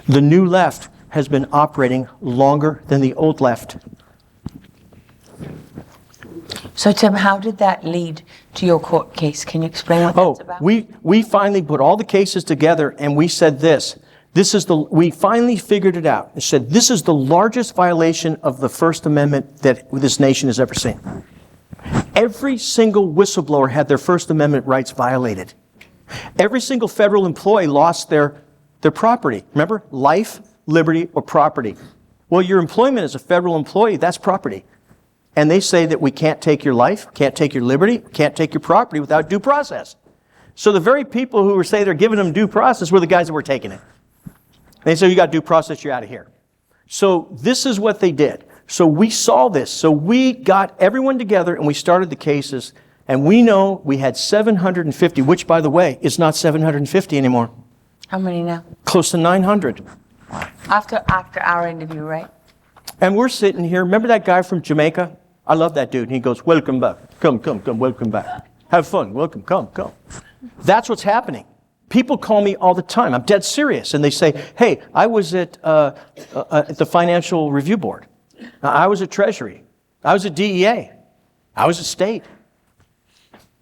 The new left has been operating longer than the old left. So Tim, how did that lead to your court case? Can you explain what that's about? We finally put all the cases together and we said we finally figured it out. It said this is the largest violation of the First Amendment that this nation has ever seen. Every single whistleblower had their First Amendment rights violated. Every single federal employee lost their property. Remember? Life, liberty, or property. Well, your employment as a federal employee, that's property. And they say that we can't take your life, can't take your liberty, can't take your property without due process. So the very people who say they're giving them due process were the guys that were taking it. They say, you got due process, you're out of here. So this is what they did. So we saw this. So we got everyone together and we started the cases. And we know we had 750, which, by the way, is not 750 anymore. How many now? Close to 900. After our interview, right? And we're sitting here. Remember that guy from Jamaica? I love that dude. And he goes, welcome back. Come, welcome back. Have fun. Welcome, come. That's what's happening. People call me all the time. I'm dead serious. And they say, hey, I was at the Financial Review Board. I was at Treasury. I was at DEA. I was at State.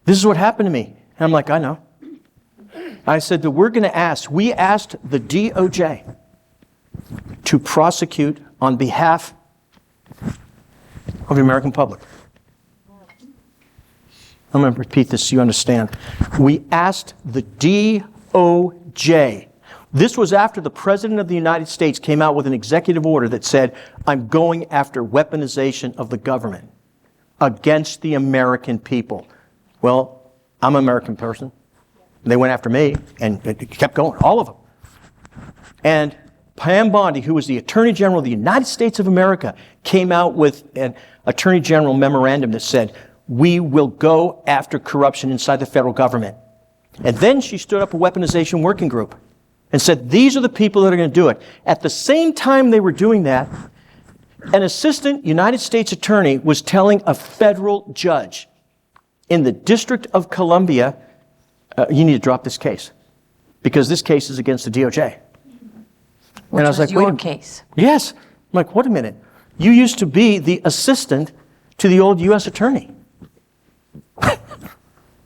This is what happened to me. And I'm like, I know. I said that we asked the DOJ to prosecute on behalf of the American public. I'm going to repeat this so you understand. We asked the DOJ. This was after the President of the United States came out with an executive order that said, I'm going after weaponization of the government against the American people. Well, I'm an American person. They went after me, and it kept going, all of them. And Pam Bondi, who was the Attorney General of the United States of America, came out with an Attorney General memorandum that said, we will go after corruption inside the federal government. And then she stood up a weaponization working group and said, these are the people that are going to do it. At the same time they were doing that, an assistant United States attorney was telling a federal judge in the District of Columbia, you need to drop this case because this case is against the DOJ. Which And I was like, your wait a minute. case. Yes. I'm like, wait a minute. You used to be the assistant to the old U.S. attorney.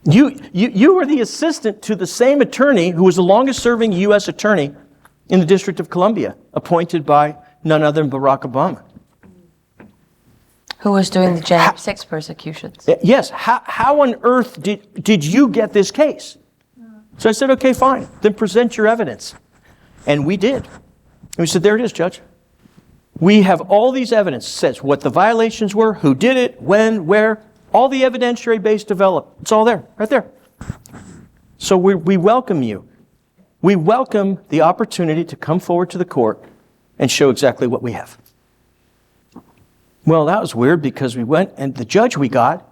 You were the assistant to the same attorney who was the longest serving U.S. attorney in the District of Columbia, appointed by none other than Barack Obama. Who was doing the January 6 persecutions. Yes. How on earth did you get this case? So I said, okay, fine. Then present your evidence. And we did. And we said, there it is, Judge. We have all these evidence. It says what the violations were, who did it, when, where, all the evidentiary base developed. It's all there, right there. So we welcome you. We welcome the opportunity to come forward to the court and show exactly what we have. Well, that was weird because we went and the judge we got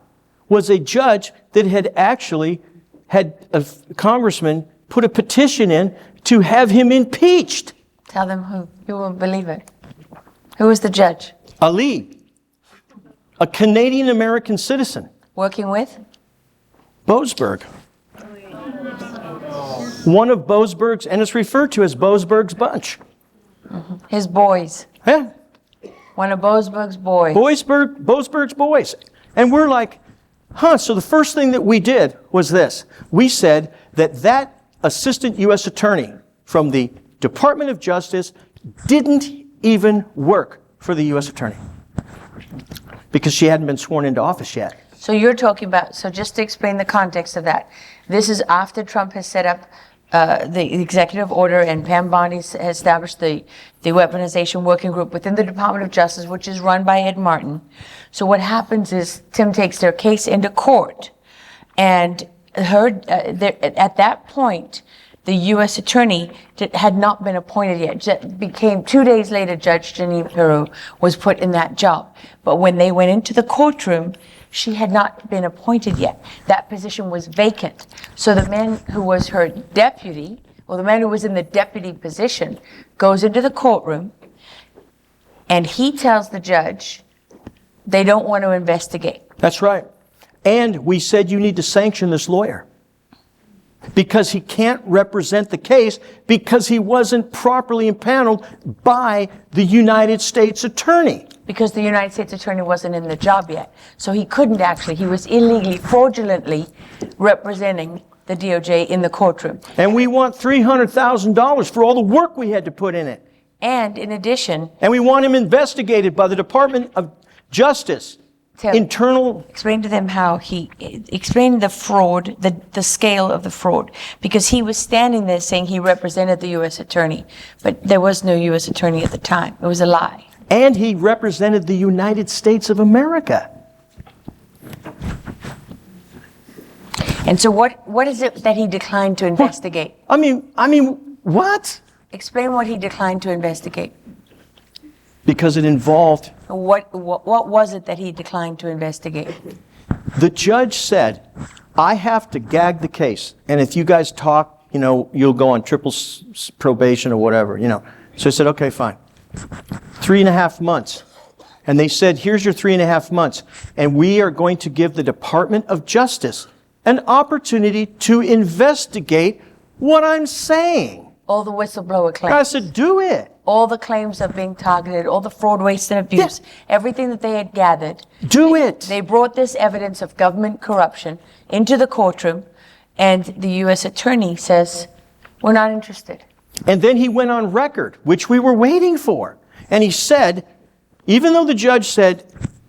was a judge that had actually had a congressman put a petition in to have him impeached. Tell them who. You won't believe it. Who was the judge? Ali, a Canadian-American citizen. Working with? Boasberg. One of Boasberg's, and it's referred to as Boasberg's bunch. His boys. Yeah. One of Boasberg's boys. Boasberg's boys. And we're like, so the first thing that we did was this. We said that assistant U.S. attorney from the Department of Justice didn't even work for the U.S. attorney because she hadn't been sworn into office yet. So you're talking about, so just to explain the context of that, this is after Trump has set up the executive order and Pam Bondi has established the weaponization working group within the Department of Justice, which is run by Ed Martin. So what happens is Tim takes their case into court, and at that point, the U.S. attorney had not been appointed yet. Became 2 days later, Judge Jeanine Pirro was put in that job. But when they went into the courtroom, she had not been appointed yet. That position was vacant. So the man who was her deputy, or the man who was in the deputy position, goes into the courtroom, and he tells the judge they don't want to investigate. That's right. And we said you need to sanction this lawyer because he can't represent the case because he wasn't properly impaneled by the United States attorney. Because the United States attorney wasn't in the job yet. So he couldn't actually, he was illegally, fraudulently representing the DOJ in the courtroom. And we want $300,000 for all the work we had to put in it. And in addition... And we want him investigated by the Department of Justice. Internal... Explain to them how he... Explain the fraud, the scale of the fraud. Because he was standing there saying he represented the U.S. attorney. But there was no U.S. attorney at the time. It was a lie. And he represented the United States of America. And so what is it that he declined to investigate? I mean, what? Explain what he declined to investigate. Because it involved... What was it that he declined to investigate? The judge said, I have to gag the case. And if you guys talk, you'll go on triple probation or whatever, So I said, okay, fine. 3.5 months. And they said, here's your 3.5 months. And we are going to give the Department of Justice an opportunity to investigate what I'm saying. All the whistleblower claims. I said, do it. All the claims of being targeted, all the fraud, waste, and abuse, everything that they had gathered. Do it. They brought this evidence of government corruption into the courtroom, and the U.S. attorney says, we're not interested. And then he went on record, which we were waiting for. And he said, even though the judge said,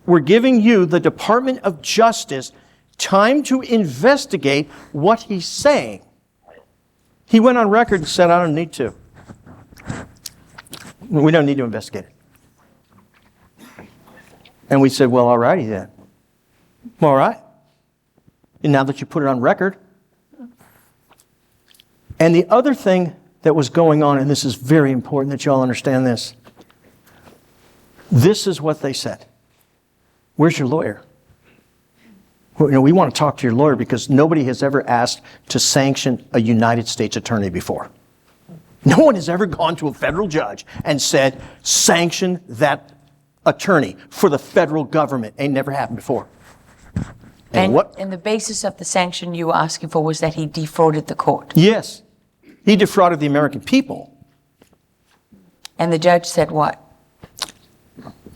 we're giving you, the Department of Justice, time to investigate what he's saying. He went on record and said, I don't need to. We don't need to investigate it. And we said, well, all righty then. All right. And now that you put it on record. And the other thing that was going on, and this is very important that you all understand this. This is what they said. Where's your lawyer? Well, we want to talk to your lawyer because nobody has ever asked to sanction a United States attorney before. No one has ever gone to a federal judge and said, sanction that attorney for the federal government. Ain't never happened before. And the basis of the sanction you were asking for was that he defrauded the court. Yes. He defrauded the American people. And the judge said what?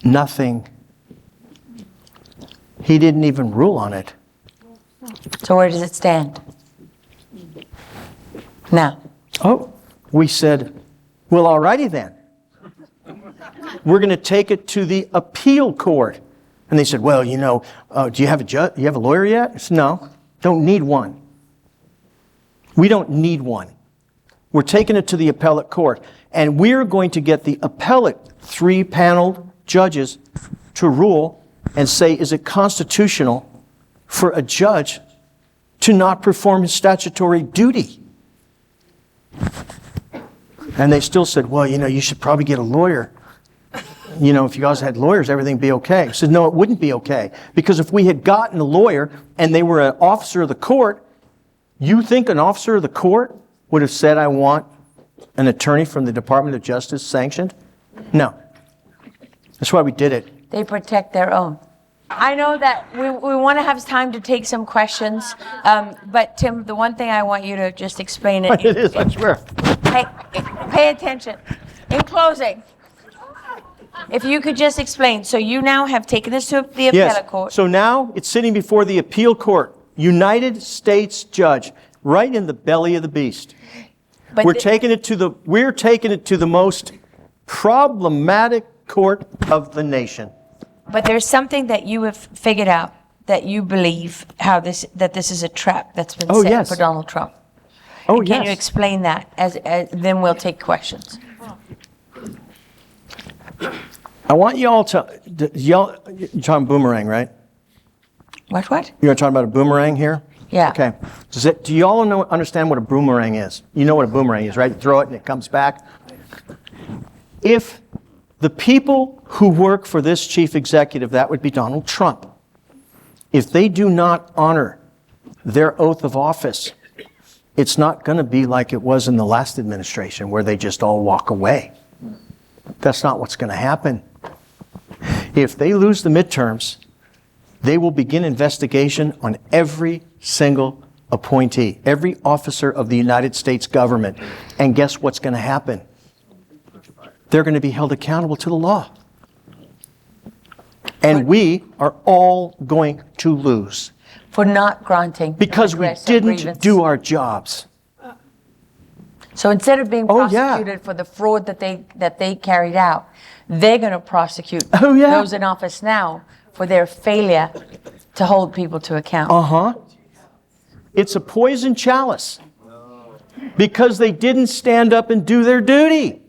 Nothing. He didn't even rule on it. So where does it stand now? Oh, we said, well, all righty then. We're going to take it to the appeal court. And they said, well, do you have a lawyer yet? I said, no, don't need one. We don't need one. We're taking it to the appellate court. And we're going to get the appellate 3-panel judges to rule and say, is it constitutional for a judge to not perform his statutory duty? And they still said, well, you should probably get a lawyer. If you guys had lawyers, everything would be okay. I said, no, it wouldn't be okay. Because if we had gotten a lawyer and they were an officer of the court, you think an officer of the court would have said, I want an attorney from the Department of Justice sanctioned? No. That's why we did it. They protect their own. I know that we want to have time to take some questions, but Tim, the one thing I want you to just explain it. It is, I swear. Pay attention. In closing, if you could just explain. So you now have taken this to the appellate court. So now it's sitting before the appeal court, United States judge, right in the belly of the beast. But We're taking it to the most problematic court of the nation. But there's something that you have figured out that you believe that this is a trap that's been set yes. for Donald Trump. Oh, Can yes. you explain that? As then we'll take questions. I want you all to you're talking boomerang, right? What? You're talking about a boomerang here? Yeah. Okay. Do you all understand what a boomerang is? You know what a boomerang is, right? You throw it and it comes back. If the people who work for this chief executive, that would be Donald Trump, if they do not honor their oath of office, it's not going to be like it was in the last administration where they just all walk away. That's not what's going to happen. If they lose the midterms, they will begin investigation on every single appointee, every officer of the United States government. And guess what's going to happen? They're going to be held accountable to the law. And we are all going to lose. For not granting. Because we didn't do our jobs. So instead of being prosecuted for the fraud that they carried out, they're going to prosecute those in office now for their failure to hold people to account. It's a poison chalice. Because they didn't stand up and do their duty.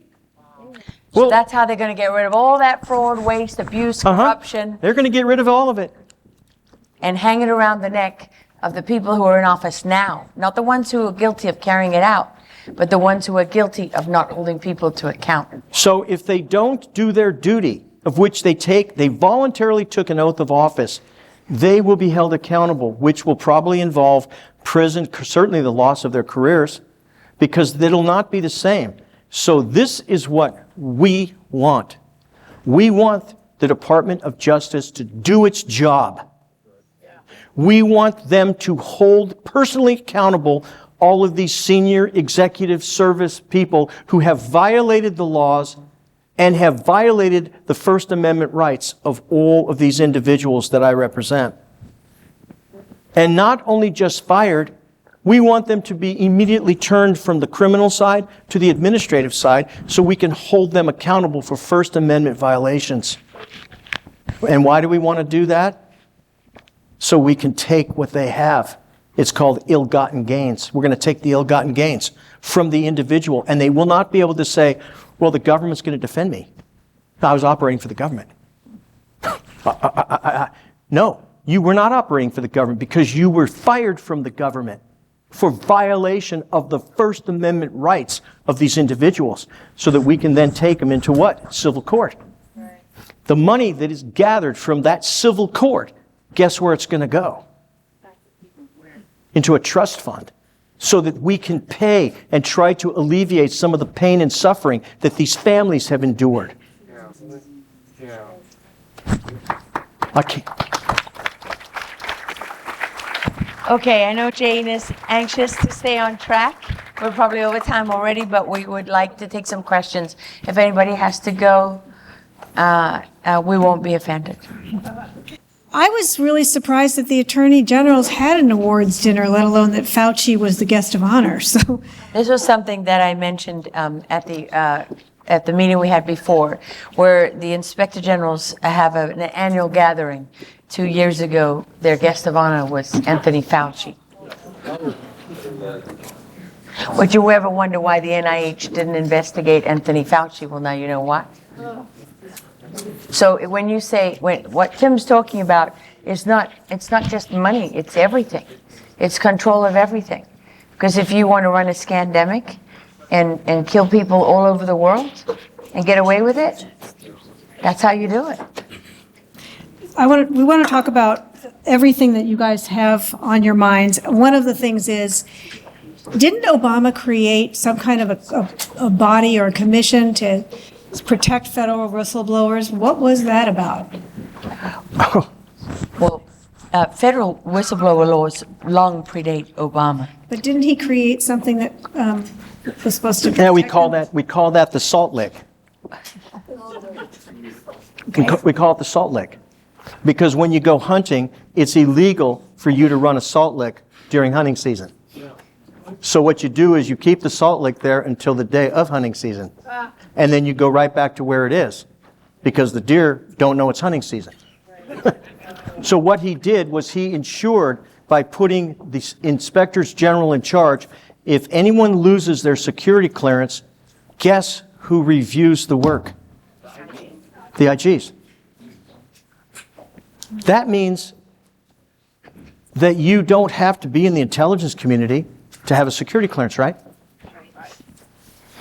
So that's how they're going to get rid of all that fraud, waste, abuse, corruption. They're going to get rid of all of it. And hang it around the neck of the people who are in office now. Not the ones who are guilty of carrying it out, but the ones who are guilty of not holding people to account. So if they don't do their duty, of which they voluntarily took an oath of office, they will be held accountable, which will probably involve prison, certainly the loss of their careers, because it'll not be the same. So this is what we want. We want the Department of Justice to do its job. We want them to hold personally accountable all of these senior executive service people who have violated the laws and have violated the First Amendment rights of all of these individuals that I represent. And not only just fired, we want them to be immediately turned from the criminal side to the administrative side so we can hold them accountable for First Amendment violations. And why do we want to do that? so we can take what they have. It's called ill-gotten gains. We're going to take the ill-gotten gains from the individual, and they will not be able to say, well, the government's going to defend me. I was operating for the government. No, you were not operating for the government because you were fired from the government for violation of the First Amendment rights of these individuals, so that we can then take them into what? Civil court. Right. The money that is gathered from that civil court, guess where it's going to go? Into a trust fund, so that we can pay and try to alleviate some of the pain and suffering that these families have endured. I can't. Okay, I know Jane is anxious to stay on track. We're probably over time already, but we would like to take some questions. If anybody has to go, we won't be offended. I was really surprised that the Attorney General's had an awards dinner, let alone that Fauci was the guest of honor. So this was something that I mentioned at the meeting we had before, where the Inspector Generals have an annual gathering. 2 years ago, their guest of honor was Anthony Fauci. Would you ever wonder why the NIH didn't investigate Anthony Fauci? Well, now you know why. So when you say, what Tim's talking about is it's not just money, it's everything. It's control of everything. Because if you want to run a scandemic and kill people all over the world and get away with it, that's how you do it. we want to talk about everything that you guys have on your minds. One of the things is, didn't Obama create some kind of a body or a commission to protect federal whistleblowers? What was that about? Well, federal whistleblower laws long predate Obama. But didn't he create something that was supposed to protect Yeah, we them? call that the salt lick. We call it the salt lick. Because when you go hunting, it's illegal for you to run a salt lick during hunting season. So what you do is you keep the salt lick there until the day of hunting season. And then you go right back to where it is, because the deer don't know it's hunting season. So what he did was he ensured, by putting the inspectors general in charge, if anyone loses their security clearance, guess who reviews the work? The IGs. That means that you don't have to be in the intelligence community to have a security clearance, right?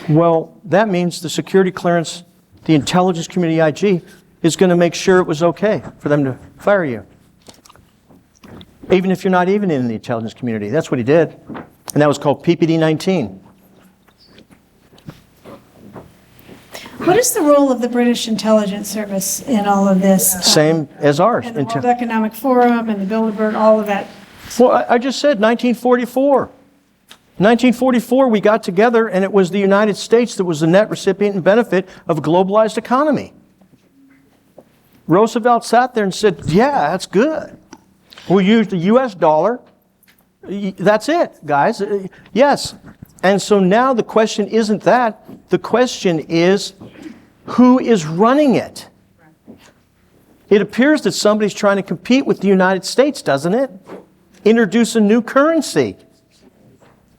Well, that means the security clearance, the intelligence community IG, is going to make sure it was okay for them to fire you. Even if you're not even in the intelligence community. That's what he did. And that was called PPD 19. What is the role of the British Intelligence Service in all of this? Same as ours. And the World Economic Forum and the Bilderberg, all of that. Well, I just said 1944. 1944, we got together, and it was the United States that was the net recipient and benefit of a globalized economy. Roosevelt sat there and said, yeah, that's good. We'll use the U.S. dollar. That's it, guys. Yes. And so now the question isn't that. The question is, who is running it? It appears that somebody's trying to compete with the United States, doesn't it? Introduce a new currency.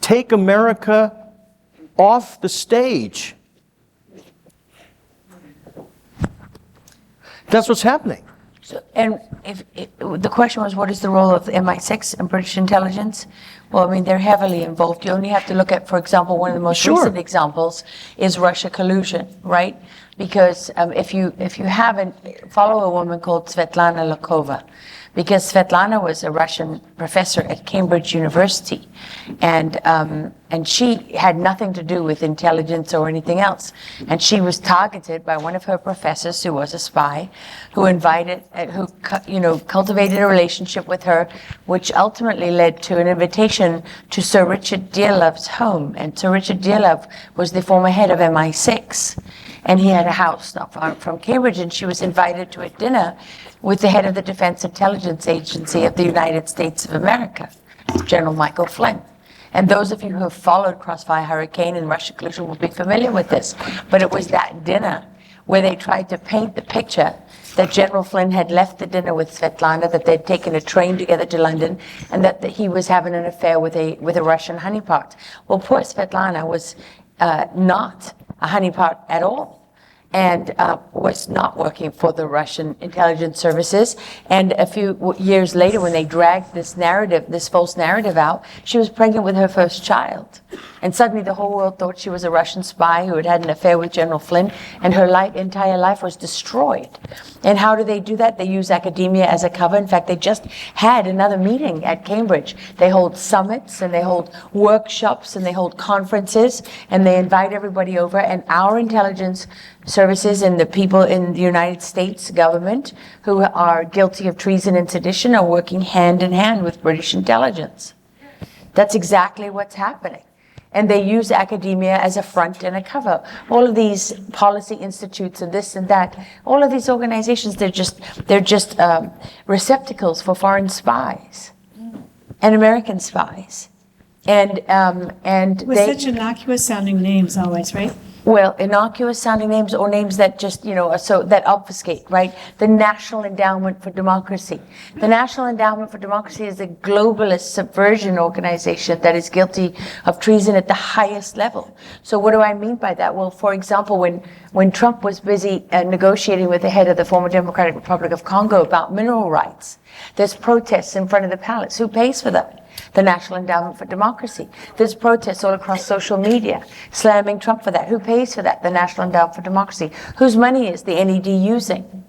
Take America off the stage. That's what's happening. So, and if the question was, what is the role of the MI6 and British intelligence? Well, I mean, they're heavily involved. You only have to look at, for example, one of the most recent examples is Russia collusion, right? Because if you haven't, follow a woman called Svetlana Lokova, because Svetlana was a Russian professor at Cambridge University, and she had nothing to do with intelligence or anything else, and she was targeted by one of her professors who was a spy, who cultivated a relationship with her, which ultimately led to an invitation to Sir Richard Dearlove's home, and Sir Richard Dearlove was the former head of MI6. And he had a house not far from Cambridge, and she was invited to a dinner with the head of the Defense Intelligence Agency of the United States of America, General Michael Flynn. And those of you who have followed Crossfire Hurricane and Russia collusion will be familiar with this. But it was that dinner where they tried to paint the picture that General Flynn had left the dinner with Svetlana, that they'd taken a train together to London, and that he was having an affair with a Russian honeypot. Well, poor Svetlana was not a honeypot at all, and was not working for the Russian intelligence services. And a few years later, when they dragged this narrative, this false narrative out, she was pregnant with her first child. And suddenly the whole world thought she was a Russian spy who had had an affair with General Flynn, and her entire life was destroyed. And how do they do that? They use academia as a cover. In fact, they just had another meeting at Cambridge. They hold summits, and they hold workshops, and they hold conferences, and they invite everybody over. And our intelligence services and the people in the United States government who are guilty of treason and sedition are working hand in hand with British intelligence. That's exactly what's happening. And they use academia as a front and a cover. All of these policy institutes and this and that, all of these organizations, they're just receptacles for foreign spies and American spies. And With they, such innocuous sounding names always, right? well, innocuous sounding names or names that just, are so that obfuscate, right? The National Endowment for Democracy. The National Endowment for Democracy is a globalist subversion organization that is guilty of treason at the highest level. So what do I mean by that? Well, for example, when Trump was busy negotiating with the head of the former Democratic Republic of Congo about mineral rights, there's protests in front of the palace. Who pays for that? The National Endowment for Democracy. There's protests all across social media slamming Trump for that. Who pays for that? The National Endowment for Democracy. Whose money is the NED using?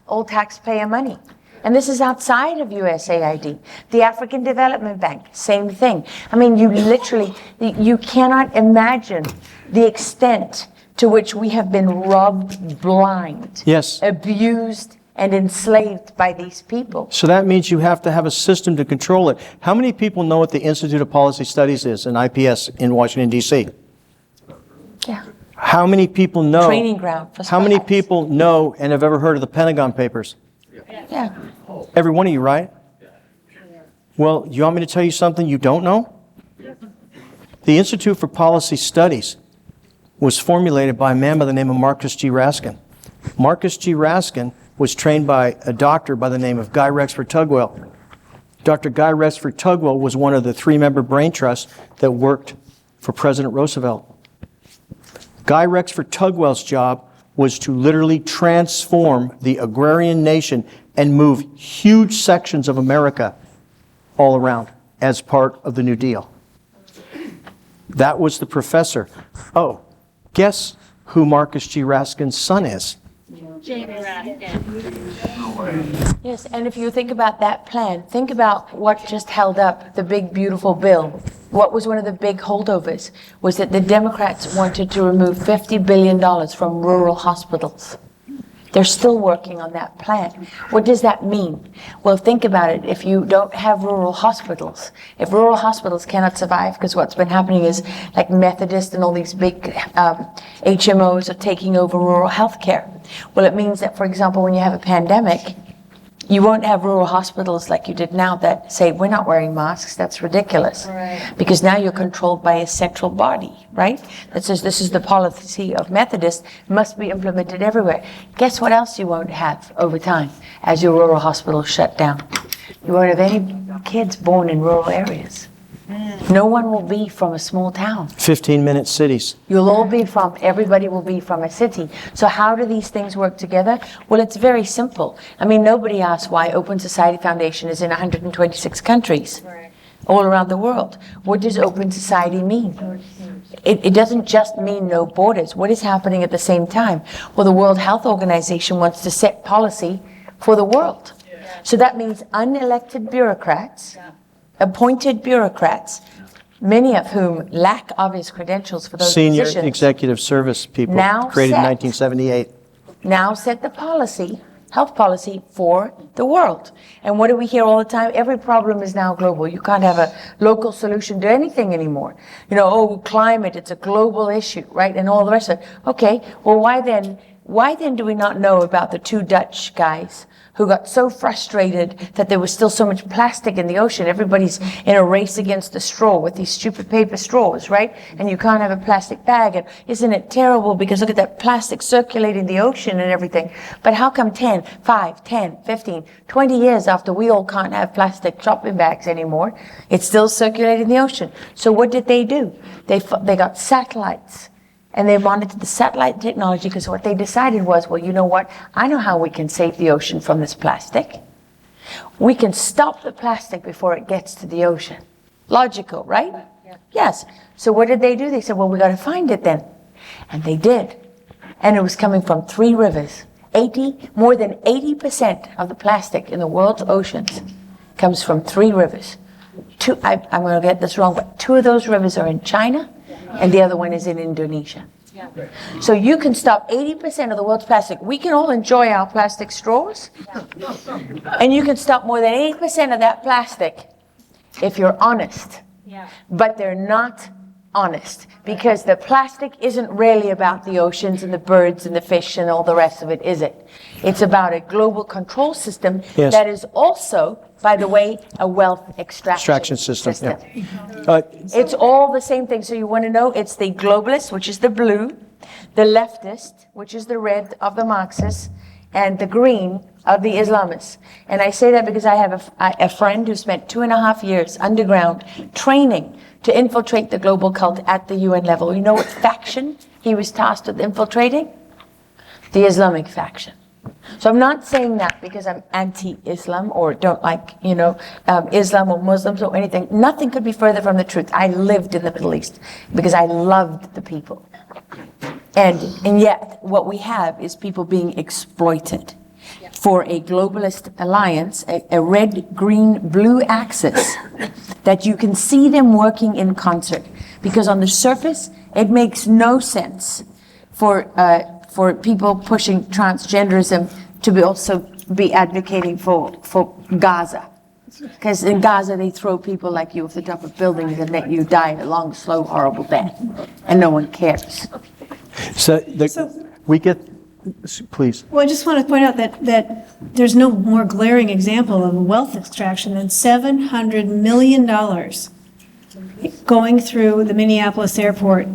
All taxpayer money. And this is outside of USAID. The African Development Bank, same thing. I mean, you cannot imagine the extent to which we have been robbed blind, Yes. abused, and enslaved by these people. So that means you have to have a system to control it. How many people know what the Institute of Policy Studies is, an IPS in Washington, D.C.? Yeah. How many people know? Training ground for How many spies. people know and have ever heard of the Pentagon Papers? Yeah. Every one of you, right? Well, you want me to tell you something you don't know? The Institute for Policy Studies was formulated by a man by the name of Marcus G. Raskin. Marcus G. Raskin was trained by a doctor by the name of Guy Rexford Tugwell. Dr. Guy Rexford Tugwell was one of the 3-member brain trusts that worked for President Roosevelt. Guy Rexford Tugwell's job was to literally transform the agrarian nation and move huge sections of America all around as part of the New Deal. That was the professor. Oh, guess who Marcus G. Raskin's son is? Yes, and if you think about that plan, think about what just held up the big, beautiful bill. What was one of the big holdovers was that the Democrats wanted to remove $50 billion from rural hospitals. They're still working on that plan. What does that mean? Well, think about it. If you don't have rural hospitals, if rural hospitals cannot survive, because what's been happening is like Methodist and all these big HMOs are taking over rural health care. Well, it means that, for example, when you have a pandemic, you won't have rural hospitals like you did now that say, we're not wearing masks, that's ridiculous. Right. Because now you're controlled by a central body, right? That says this is the policy of Methodist, must be implemented everywhere. Guess what else you won't have over time as your rural hospitals shut down? You won't have any kids born in rural areas. No one will be from a small town. 15-minute cities. Everybody will be from a city. So how do these things work together? Well, it's very simple. I mean, nobody asks why Open Society Foundation is in 126 countries all around the world. What does Open Society mean? It doesn't just mean no borders. What is happening at the same time? Well, the World Health Organization wants to set policy for the world. So that means unelected bureaucrats, appointed bureaucrats, many of whom lack obvious credentials for those Senior positions, executive service people now created in set. 1978. now set the policy, health policy for the world. And what do we hear all the time? Every problem is now global. You can't have a local solution to anything anymore. Climate, it's a global issue, right? And all the rest of it. Okay, well, why then Why then do we not know about the 2 Dutch guys who got so frustrated that there was still so much plastic in the ocean? Everybody's in a race against the straw with these stupid paper straws, right? And you can't have a plastic bag. And isn't it terrible? Because look at that plastic circulating the ocean and everything. But how come 10, 5, 10, 15, 20 years after we all can't have plastic shopping bags anymore, it's still circulating the ocean? So what did they do? They got satellites. And they monitored the satellite technology, because what they decided was, well, you know what? I know how we can save the ocean from this plastic. We can stop the plastic before it gets to the ocean. Logical, right? Yeah. Yes. So what did they do? They said, well, we got to find it then. And they did. And it was coming from 3 rivers. More than 80% of the plastic in the world's oceans comes from 3 rivers. I'm going to get this wrong, but 2 of those rivers are in China, and the other one is in Indonesia. Yeah. So you can stop 80% of the world's plastic. We can all enjoy our plastic straws, and you can stop more than 80% of that plastic if you're honest. Yeah. But they're not honest, because the plastic isn't really about the oceans and the birds and the fish and all the rest of it, is it? It's about a global control system that is also, by the way, a wealth extraction system. Yeah. It's all the same thing. So you want to know, it's the globalists, which is the blue, the leftist, which is the red of the Marxists, and the green of the Islamists. And I say that because I have a friend who spent 2.5 years underground training to infiltrate the global cult at the UN level. You know what faction he was tasked with infiltrating? The Islamic faction. So I'm not saying that because I'm anti-Islam or don't like, Islam or Muslims or anything. Nothing could be further from the truth. I lived in the Middle East because I loved the people. And yet what we have is people being exploited for a globalist alliance, a red, green, blue axis, that you can see them working in concert. Because on the surface, it makes no sense for people pushing transgenderism to be also be advocating for Gaza. Because in Gaza, they throw people like you off the top of buildings and let you die a long, slow, horrible death. And no one cares. Please. Well, I just want to point out that there's no more glaring example of wealth extraction than $700 million going through the Minneapolis airport,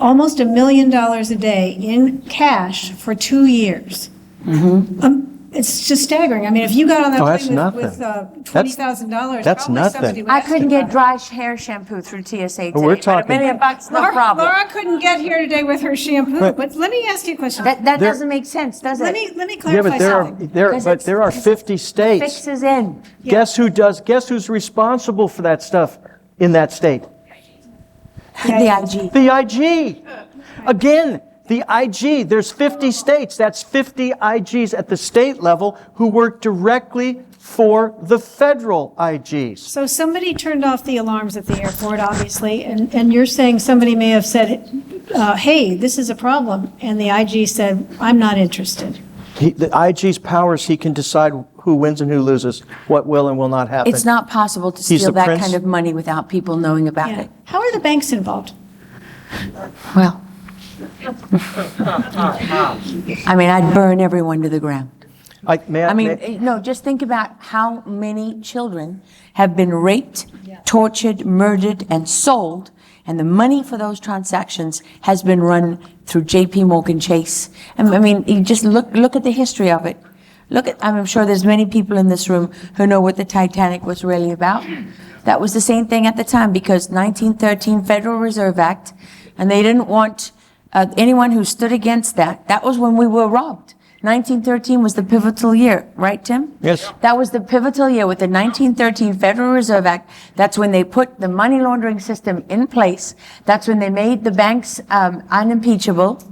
almost $1 million a day in cash for 2 years. Mm-hmm. It's just staggering. I mean, if you got on that plane with $20,000, that's nothing. I couldn't get dry hair shampoo through TSA today. We're talking $1 million, no problem. Laura couldn't get here today with her shampoo. But let me ask you a question. That doesn't make sense, does it? Let me clarify something. There are 50 states. Fix is in. Guess who's responsible for that stuff in that state? The IG. The IG. Again, the IG. There's 50 states. That's 50 IGs at the state level who work directly for the federal IGs. So somebody turned off the alarms at the airport, obviously, and you're saying somebody may have said, hey, this is a problem, and the IG said, I'm not interested. The IG's powers, he can decide who wins and who loses, what will and will not happen. It's not possible to steal that kind of money without people knowing about it. How are the banks involved? Well, I mean, I'd burn everyone to the ground. Just think about how many children have been raped, tortured, murdered, and sold, and the money for those transactions has been run through J.P. Morgan Chase. I mean, you just look at the history of it. I'm sure there's many people in this room who know what the Titanic was really about. That was the same thing at the time, because 1913 Federal Reserve Act, and they didn't want anyone who stood against that. That was when we were robbed. 1913 was the pivotal year, right, Tim? Yes. That was the pivotal year with the 1913 Federal Reserve Act. That's when they put the money laundering system in place. That's when they made the banks unimpeachable.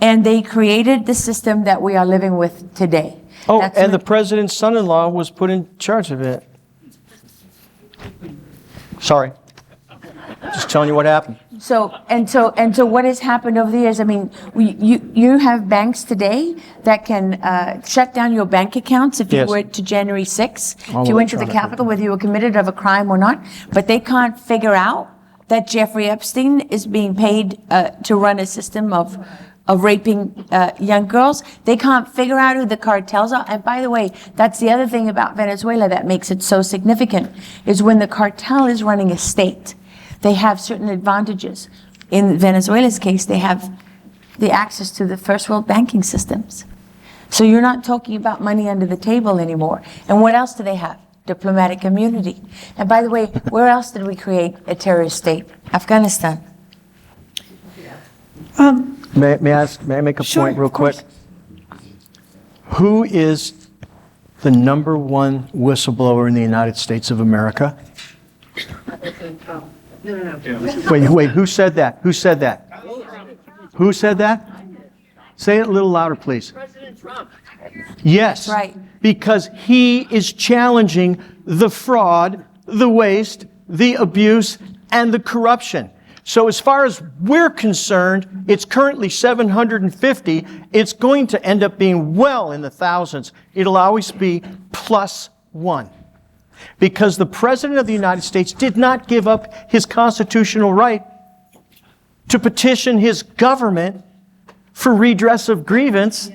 And they created the system that we are living with today. Oh, and the president's son-in-law was put in charge of it. Sorry. Just telling you what happened. So what has happened over the years? I mean, you have banks today that can shut down your bank accounts if you were to January 6th, if you went to the Capitol, whether you were committed of a crime or not. But they can't figure out that Jeffrey Epstein is being paid to run a system of of raping young girls. They can't figure out who the cartels are. And by the way, that's the other thing about Venezuela that makes it so significant, is when the cartel is running a state, they have certain advantages. In Venezuela's case, they have the access to the first world banking systems. So you're not talking about money under the table anymore. And what else do they have? Diplomatic immunity. And by the way, where else did we create a terrorist state? Afghanistan. May I make a point real quick? Who is the #1 whistleblower in the United States of America? Wait, who said that? Who said that? Who said that? Say it a little louder, please. President Trump. Yes. That's right. Because he is challenging the fraud, the waste, the abuse, and the corruption. So as far as we're concerned, it's currently 750. It's going to end up being well in the thousands. It'll always be +1. Because the President of the United States did not give up his constitutional right to petition his government for redress of grievance,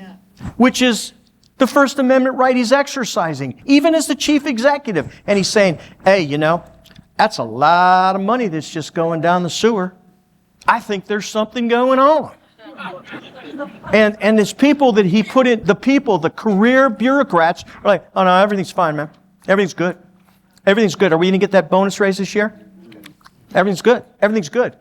which is the First Amendment right he's exercising, even as the chief executive. And he's saying, hey, you know, that's a lot of money that's just going down the sewer. I think there's something going on. And there's people that he put in, the career bureaucrats are like, oh no, everything's fine, man. Everything's good. Everything's good. Are we going to get that bonus raise this year? Everything's good. Everything's good.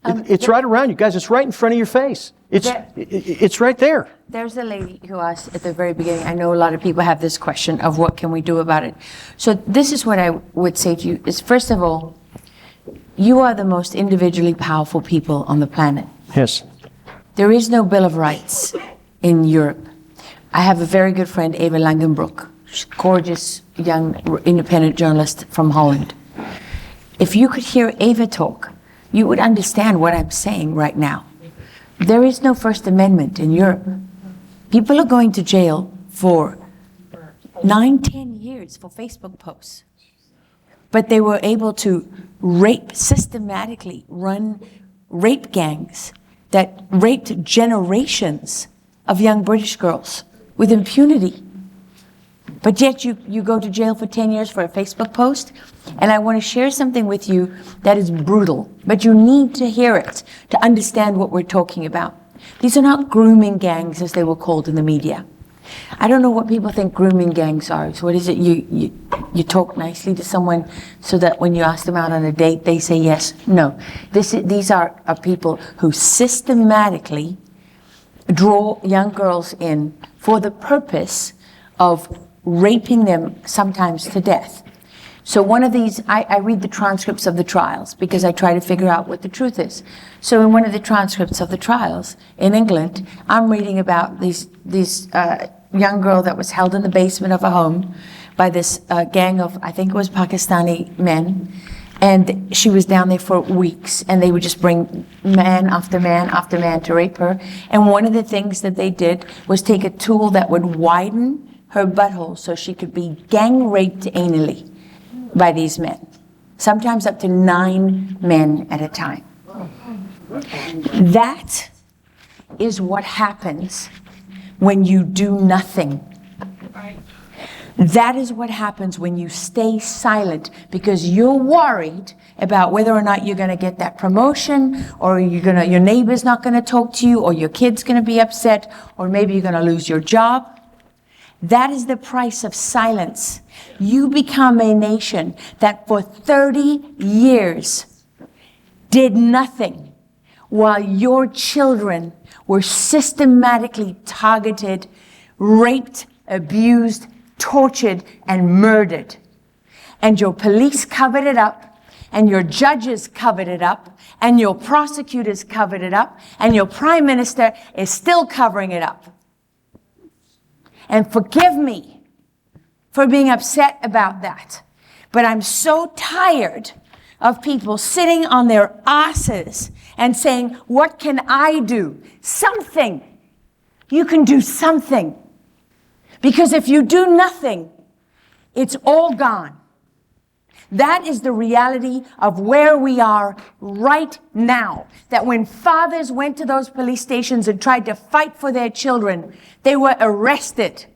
It's right around you guys. It's right in front of your face. It's right there. There's a lady who asked at the very beginning, I know a lot of people have this question of what can we do about it. So this is what I would say to you is, first of all, you are the most individually powerful people on the planet. Yes. There is no Bill of Rights in Europe. I have a very good friend, Eva Langenbroek, she's a gorgeous young independent journalist from Holland. If you could hear Eva talk, you would understand what I'm saying right now. There is no First Amendment in Europe. People are going to jail for 9-10 years for Facebook posts. But they were able to systematically run rape gangs that raped generations of young British girls with impunity. But yet you go to jail for 10 years for a Facebook post. And I want to share something with you that is brutal, but you need to hear it to understand what we're talking about. These are not grooming gangs as they were called in the media. I don't know what people think grooming gangs are. So what is it? You talk nicely to someone so that when you ask them out on a date, they say yes. No. These are people who systematically draw young girls in for the purpose of raping them, sometimes to death. So one of these, I read the transcripts of the trials because I try to figure out what the truth is. So in one of the transcripts of the trials in England, I'm reading about this young girl that was held in the basement of a home by this gang of, I think it was Pakistani men. And she was down there for weeks, and they would just bring man after man after man to rape her. And one of the things that they did was take a tool that would widen her butthole so she could be gang raped anally by these men, sometimes up to 9 men at a time. That is what happens when you do nothing. That is what happens when you stay silent because you're worried about whether or not you're going to get that promotion, or your neighbor's not going to talk to you, or your kid's going to be upset, or maybe you're going to lose your job. That is the price of silence. You become a nation that for 30 years did nothing while your children were systematically targeted, raped, abused, tortured, and murdered. And your police covered it up, and your judges covered it up, and your prosecutors covered it up, and your prime minister is still covering it up. And forgive me for being upset about that. But I'm so tired of people sitting on their asses and saying, what can I do? Something. You can do something. Because if you do nothing, it's all gone. That is the reality of where we are right now. That when fathers went to those police stations and tried to fight for their children, they were arrested.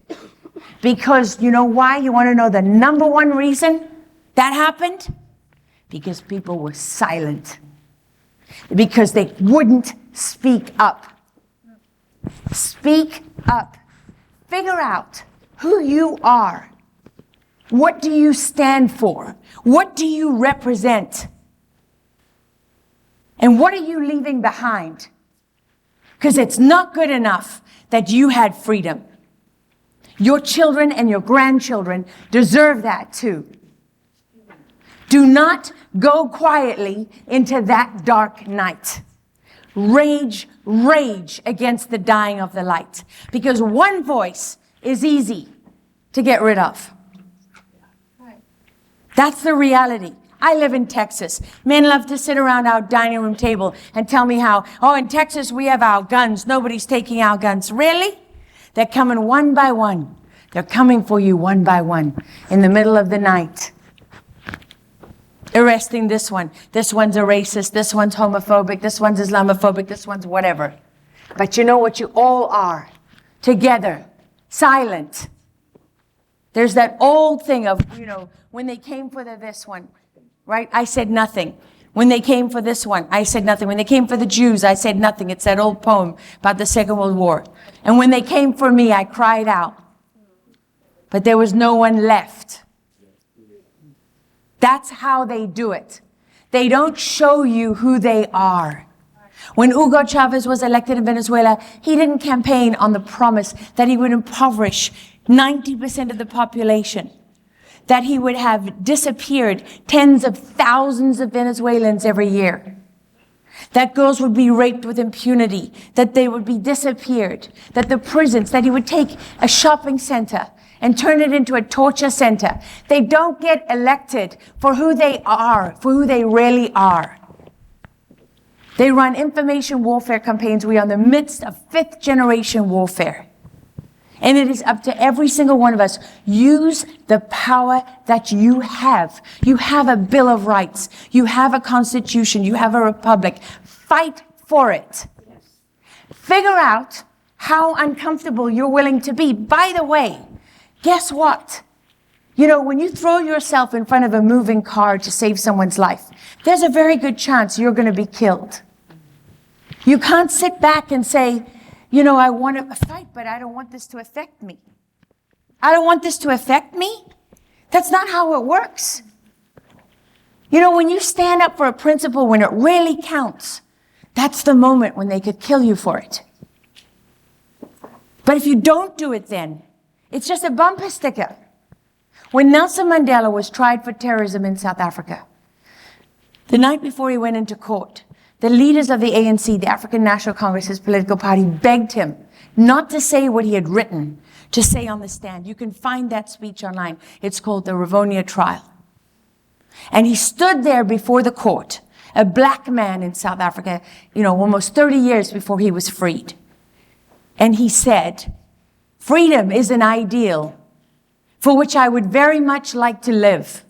Because you know why? You want to know the number one reason that happened? Because people were silent. Because they wouldn't speak up. Speak up. Figure out who you are. What do you stand for? What do you represent? And what are you leaving behind? Because it's not good enough that you had freedom. Your children and your grandchildren deserve that too. Do not go quietly into that dark night. Rage, rage against the dying of the light. Because one voice is easy to get rid of. That's the reality. I live in Texas. Men love to sit around our dining room table and tell me how, oh, in Texas we have our guns. Nobody's taking our guns. Really? They're coming one by one. They're coming for you one by one in the middle of the night. Arresting this one. This one's a racist. This one's homophobic. This one's Islamophobic. This one's whatever. But you know what you all are? Together. Silent. There's that old thing of, when they came for this one, right? I said nothing. When they came for this one, I said nothing. When they came for the Jews, I said nothing. It's that old poem about the Second World War. And when they came for me, I cried out. But there was no one left. That's how they do it. They don't show you who they are. When Hugo Chavez was elected in Venezuela, he didn't campaign on the promise that he would impoverish 90% of the population, that he would have disappeared tens of thousands of Venezuelans every year, that girls would be raped with impunity, that they would be disappeared, that the prisons, that he would take a shopping center and turn it into a torture center. They don't get elected for who they are, for who they really are. They run information warfare campaigns. We are in the midst of fifth generation warfare. And it is up to every single one of us. Use the power that you have. You have a Bill of Rights. You have a Constitution. You have a republic. Fight for it. Figure out how uncomfortable you're willing to be. By the way, guess what? When you throw yourself in front of a moving car to save someone's life, there's a very good chance you're going to be killed. You can't sit back and say, I want to fight, but I don't want this to affect me. I don't want this to affect me. That's not how it works. When you stand up for a principle, when it really counts, that's the moment when they could kill you for it. But if you don't do it then, it's just a bumper sticker. When Nelson Mandela was tried for terrorism in South Africa, the night before he went into court, the leaders of the ANC, the African National Congress, his political party, begged him not to say what he had written, to say on the stand. You can find that speech online. It's called the Rivonia Trial. And he stood there before the court, a black man in South Africa, almost 30 years before he was freed. And he said, "Freedom is an ideal for which I would very much like to live."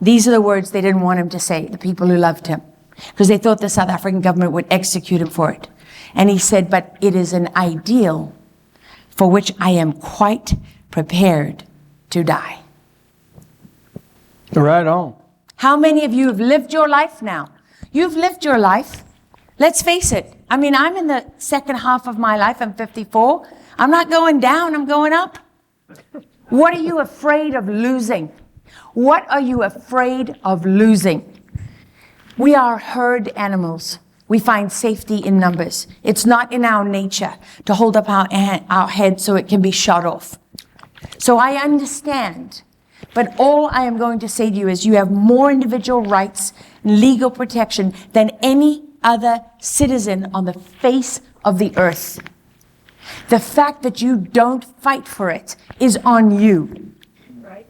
These are the words they didn't want him to say, the people who loved him, because they thought the South African government would execute him for it. And he said, "But it is an ideal for which I am quite prepared to die." Right on. How many of you have lived your life now? You've lived your life. Let's face it. I'm in the second half of my life. I'm 54. I'm not going down. I'm going up. What are you afraid of losing? What are you afraid of losing? We are herd animals. We find safety in numbers. It's not in our nature to hold up our head so it can be shot off. So I understand. But all I am going to say to you is you have more individual rights and legal protection than any other citizen on the face of the earth. The fact that you don't fight for it is on you. Right.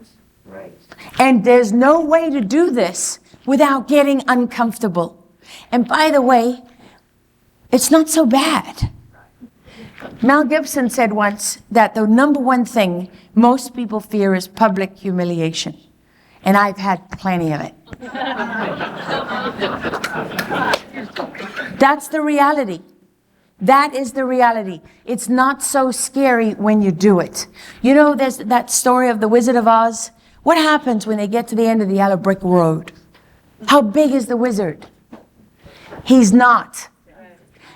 And there's no way to do this without getting uncomfortable. And by the way, it's not so bad. Mel Gibson said once that the number one thing most people fear is public humiliation. And I've had plenty of it. That's the reality. That is the reality. It's not so scary when you do it. You know, there's that story of the Wizard of Oz. What happens when they get to the end of the yellow brick road? How big is the wizard? He's not.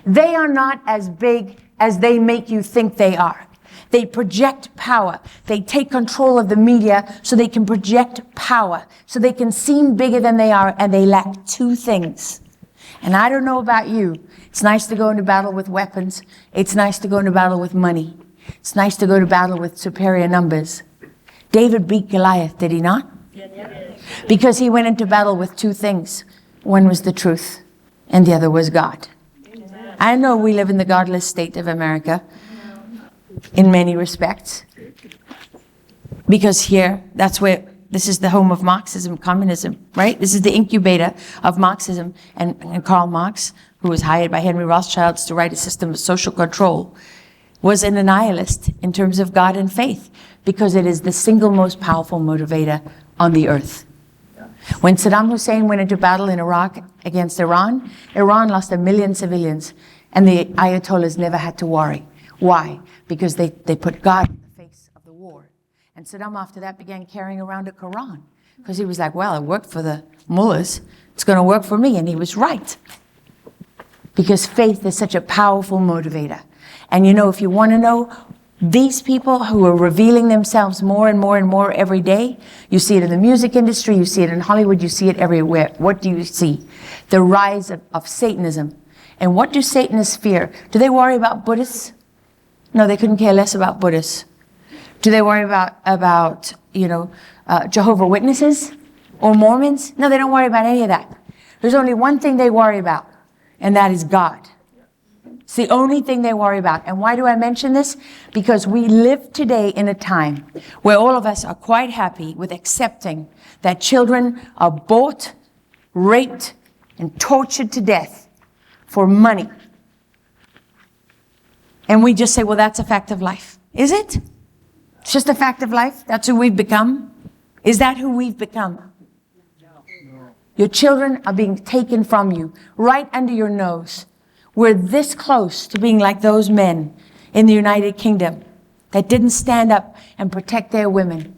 They are not as big as they make you think they are. They project power. They take control of the media so they can project power, so they can seem bigger than they are, and they lack two things. And I don't know about you. It's nice to go into battle with weapons. It's nice to go into battle with money. It's nice to go to battle with superior numbers. David beat Goliath, did he not? Because he went into battle with two things. One was the truth, and the other was God. I know we live in the godless state of America in many respects. Because here, this is the home of Marxism, communism, right? This is the incubator of Marxism. And Karl Marx, who was hired by Henry Rothschild to write a system of social control, was an nihilist in terms of God and faith, because it is the single most powerful motivator on the earth. When Saddam Hussein went into battle in Iraq against Iran, Iran lost 1 million civilians, and the Ayatollahs never had to worry. Why? Because they put God in the face of the war. And Saddam, after that, began carrying around a Quran, because he was like, well, it worked for the mullahs, it's going to work for me. And he was right. Because faith is such a powerful motivator. And you know, if you want to know, these people who are revealing themselves more and more and more every day, you see it in the music industry, you see it in Hollywood, you see it everywhere. What do you see? The rise of Satanism. And what do Satanists fear? Do they worry about Buddhists? No, they couldn't care less about Buddhists. Do they worry about Jehovah's Witnesses or Mormons? No, they don't worry about any of that. There's only one thing they worry about, and that is God. It's the only thing they worry about. And why do I mention this? Because we live today in a time where all of us are quite happy with accepting that children are bought, raped, and tortured to death for money. And we just say, well, that's a fact of life. Is it? It's just a fact of life? That's who we've become? Is that who we've become? Your children are being taken from you right under your nose. We're this close to being like those men in the United Kingdom that didn't stand up and protect their women.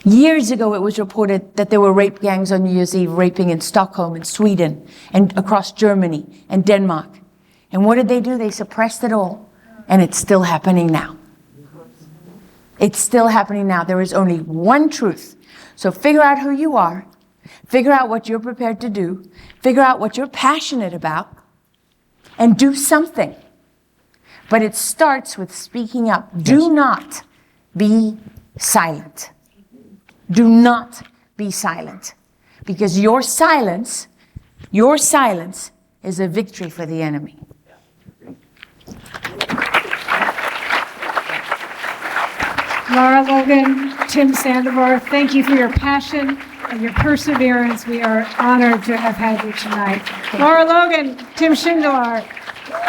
Years ago, it was reported that there were rape gangs on New Year's Eve raping in Stockholm and Sweden and across Germany and Denmark. And what did they do? They suppressed it all. And it's still happening now. It's still happening now. There is only one truth. So figure out who you are. Figure out what you're prepared to do. Figure out what you're passionate about. And do something. But it starts with speaking up. Do not be silent. Do not be silent. Because your silence is a victory for the enemy. Lara Logan, Tim Sandoval, thank you for your passion and your perseverance. We are honored to have had you tonight. Lara Logan, Tim Shindelar.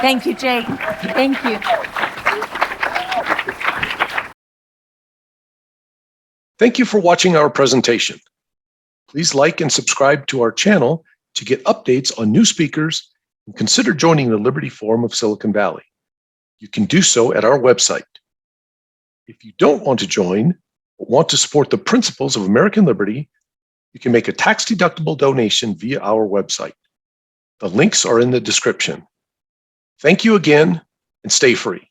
Thank you, Jake. Thank you. Thank you for watching our presentation. Please like and subscribe to our channel to get updates on new speakers, and consider joining the Liberty Forum of Silicon Valley. You can do so at our website. If you don't want to join, but want to support the principles of American liberty, you can make a tax-deductible donation via our website. The links are in the description. Thank you again, and stay free.